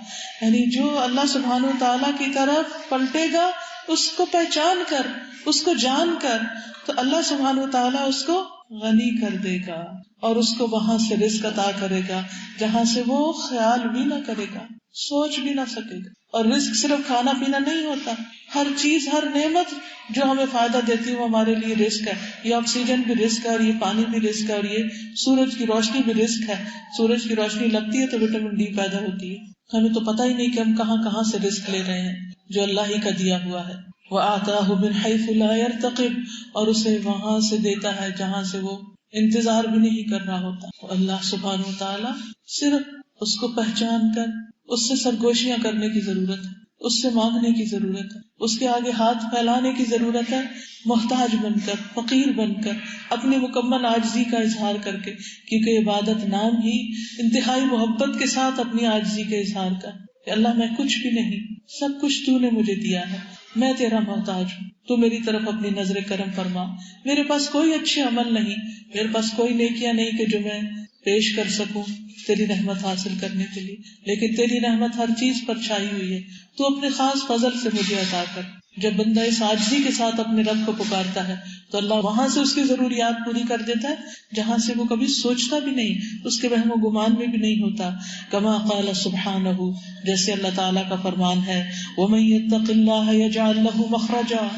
یعنی جو اللہ سبحانہ و تعالیٰ کی طرف پلٹے گا, اس کو پہچان کر, اس کو جان کر, تو اللہ سبحانہ و تعالیٰ اس کو غنی کر دے گا اور اس کو وہاں سے رزق عطا کرے گا جہاں سے وہ خیال بھی نہ کرے گا, سوچ بھی نہ سکے گا. اور رزق صرف کھانا پینا نہیں ہوتا, ہر چیز, ہر نعمت جو ہمیں فائدہ دیتی ہے وہ ہمارے لیے رزق ہے. یہ آکسیجن بھی رزق ہے, اور یہ پانی بھی رزق ہے, اور یہ سورج کی روشنی بھی رزق ہے. سورج کی روشنی لگتی ہے تو وٹامن ڈی پیدا ہوتی ہے. ہمیں تو پتہ ہی نہیں کہ ہم کہاں کہاں سے رزق لے رہے ہیں جو اللہ ہی کا دیا ہوا ہے. وَآتَاهُ مِنْ حَيْثُ لَا يَرْتَقِبْ, اور اسے وہاں سے دیتا ہے جہاں سے وہ انتظار بھی نہیں کر رہا ہوتا. اللہ سبحانہ و تعالیٰ صرف اس کو پہچان کر اس سے سرگوشیاں کرنے کی ضرورت ہے, اس سے مانگنے کی ضرورت ہے, اس کے آگے ہاتھ پھیلانے کی ضرورت ہے, محتاج بن کر, فقیر بن کر, اپنی مکمل عاجزی کا اظہار کر کے, کیونکہ عبادت نام ہی انتہائی محبت کے ساتھ اپنی عاجزی کا اظہار کر کہ اللہ میں کچھ بھی نہیں, سب کچھ تو نے مجھے دیا ہے, میں تیرا محتاج ہوں, تو میری طرف اپنی نظر کرم فرما. میرے پاس کوئی اچھے عمل نہیں, میرے پاس کوئی نیکیاں نہیں کہ جو میں پیش کر سکوں تیری رحمت حاصل کرنے کے لیے, لیکن تیری رحمت ہر چیز پر چھائی ہوئی ہے, تو اپنے خاص فضل سے مجھے عطا کر. جب بندہ اس عاجزی کے ساتھ اپنے رب کو پکارتا ہے تو اللہ وہاں سے اس کی ضروریات پوری کر دیتا ہے جہاں سے وہ کبھی سوچتا بھی نہیں, اس کے وہم و گمان میں بھی نہیں ہوتا. کما قال سبحانہ, جیسے اللہ تعالیٰ کا فرمان ہے, وَمَن يَتَّقِ اللَّهَ يَجْعَل لَّهُ مَخْرَجًا,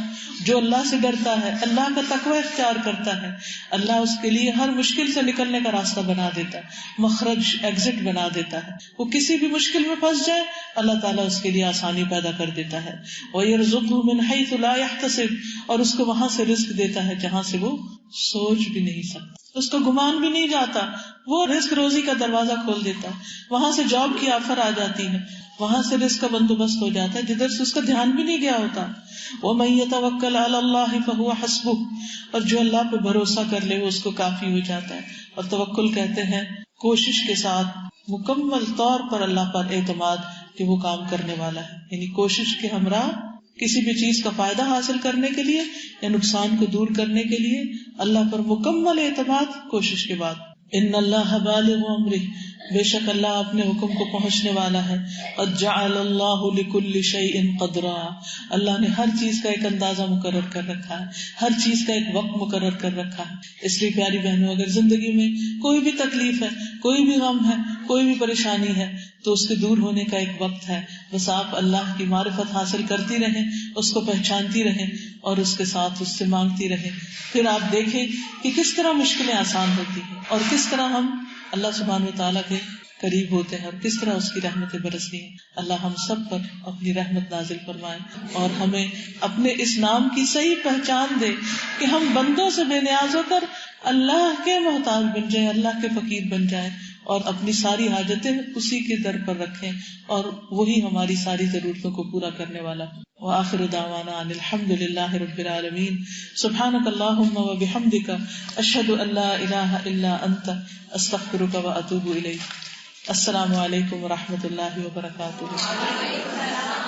جو اللہ سے ڈرتا ہے, اللہ کا تقوی اختیار کرتا ہے, اللہ اس کے لیے ہر مشکل سے نکلنے کا راستہ بنا دیتا ہے, مخرج, ایگزٹ بنا دیتا ہے. وہ کسی بھی مشکل میں پھنس جائے اللہ تعالیٰ اس کے لیے آسانی پیدا کر دیتا ہے. وَيَرْزُقْهُ مِنْ حَيْثُ لَا يَحْتَسِبْ, اور اس کو وہاں سے رزق دیتا ہے جہاں سے وہ سوچ بھی نہیں سکتا, اس کو گمان بھی نہیں جاتا. وہ رزق روزی کا دروازہ کھول دیتا ہے, وہاں سے جاب کی آفر آ جاتی ہے, وہاں سے رزق کا بندوبست ہو جاتا ہے جدھر سے اس کا دھیان بھی نہیں گیا ہوتا. وَمَن يَتَوَكَّلْ عَلَى اللَّهِ فَهُوَ حَسْبُهُ, اور جو اللہ پہ بھروسہ کر لے وہ اس کو کافی ہو جاتا ہے. اور توکل کہتے ہیں کوشش کے ساتھ مکمل طور پر اللہ پر اعتماد کہ وہ کام کرنے والا ہے, یعنی کوشش کے ہمراہ کسی بھی چیز کا فائدہ حاصل کرنے کے لیے یا نقصان کو دور کرنے کے لیے اللہ پر مکمل اعتماد کوشش کے بعد. ان اللہ بالغ امرہ, بے شک اللہ اپنے حکم کو پہنچنے والا ہے. قد جعل اللہ لکل شیء قدرا, اللہ نے ہر چیز کا ایک اندازہ مقرر کر رکھا ہے, ہر چیز کا ایک وقت مقرر کر رکھا ہے. اس لیے پیاری بہنوں, اگر زندگی میں کوئی بھی تکلیف ہے, کوئی بھی غم ہے, کوئی بھی پریشانی ہے, تو اس کے دور ہونے کا ایک وقت ہے. بس آپ اللہ کی معرفت حاصل کرتی رہیں, اس کو پہچانتی رہیں اور اس کے ساتھ اس سے مانگتی رہیں. پھر آپ دیکھیں کہ کس طرح مشکلیں آسان ہوتی ہیں اور کس طرح ہم اللہ سبحانہ و تعالیٰ کے قریب ہوتے ہیں اور کس طرح اس کی رحمتیں برستی ہیں. اللہ ہم سب پر اپنی رحمت نازل فرمائے اور ہمیں اپنے اس نام کی صحیح پہچان دے کہ ہم بندوں سے بے نیاز ہو کر اللہ کے محتاج بن جائیں, اللہ کے فقیر بن جائیں اور اپنی ساری حاجتیں اسی کے در پر رکھیں اور وہی ہماری ساری ضرورتوں کو پورا کرنے والا. وآخر دعوانا ان الحمد للہ رب العالمین. سبحانک اللہم وبحمدک, اشہد ان لا الہ الا انت, استغفرک واتوب الیک. السلام علیکم ورحمۃ اللہ وبرکاتہ.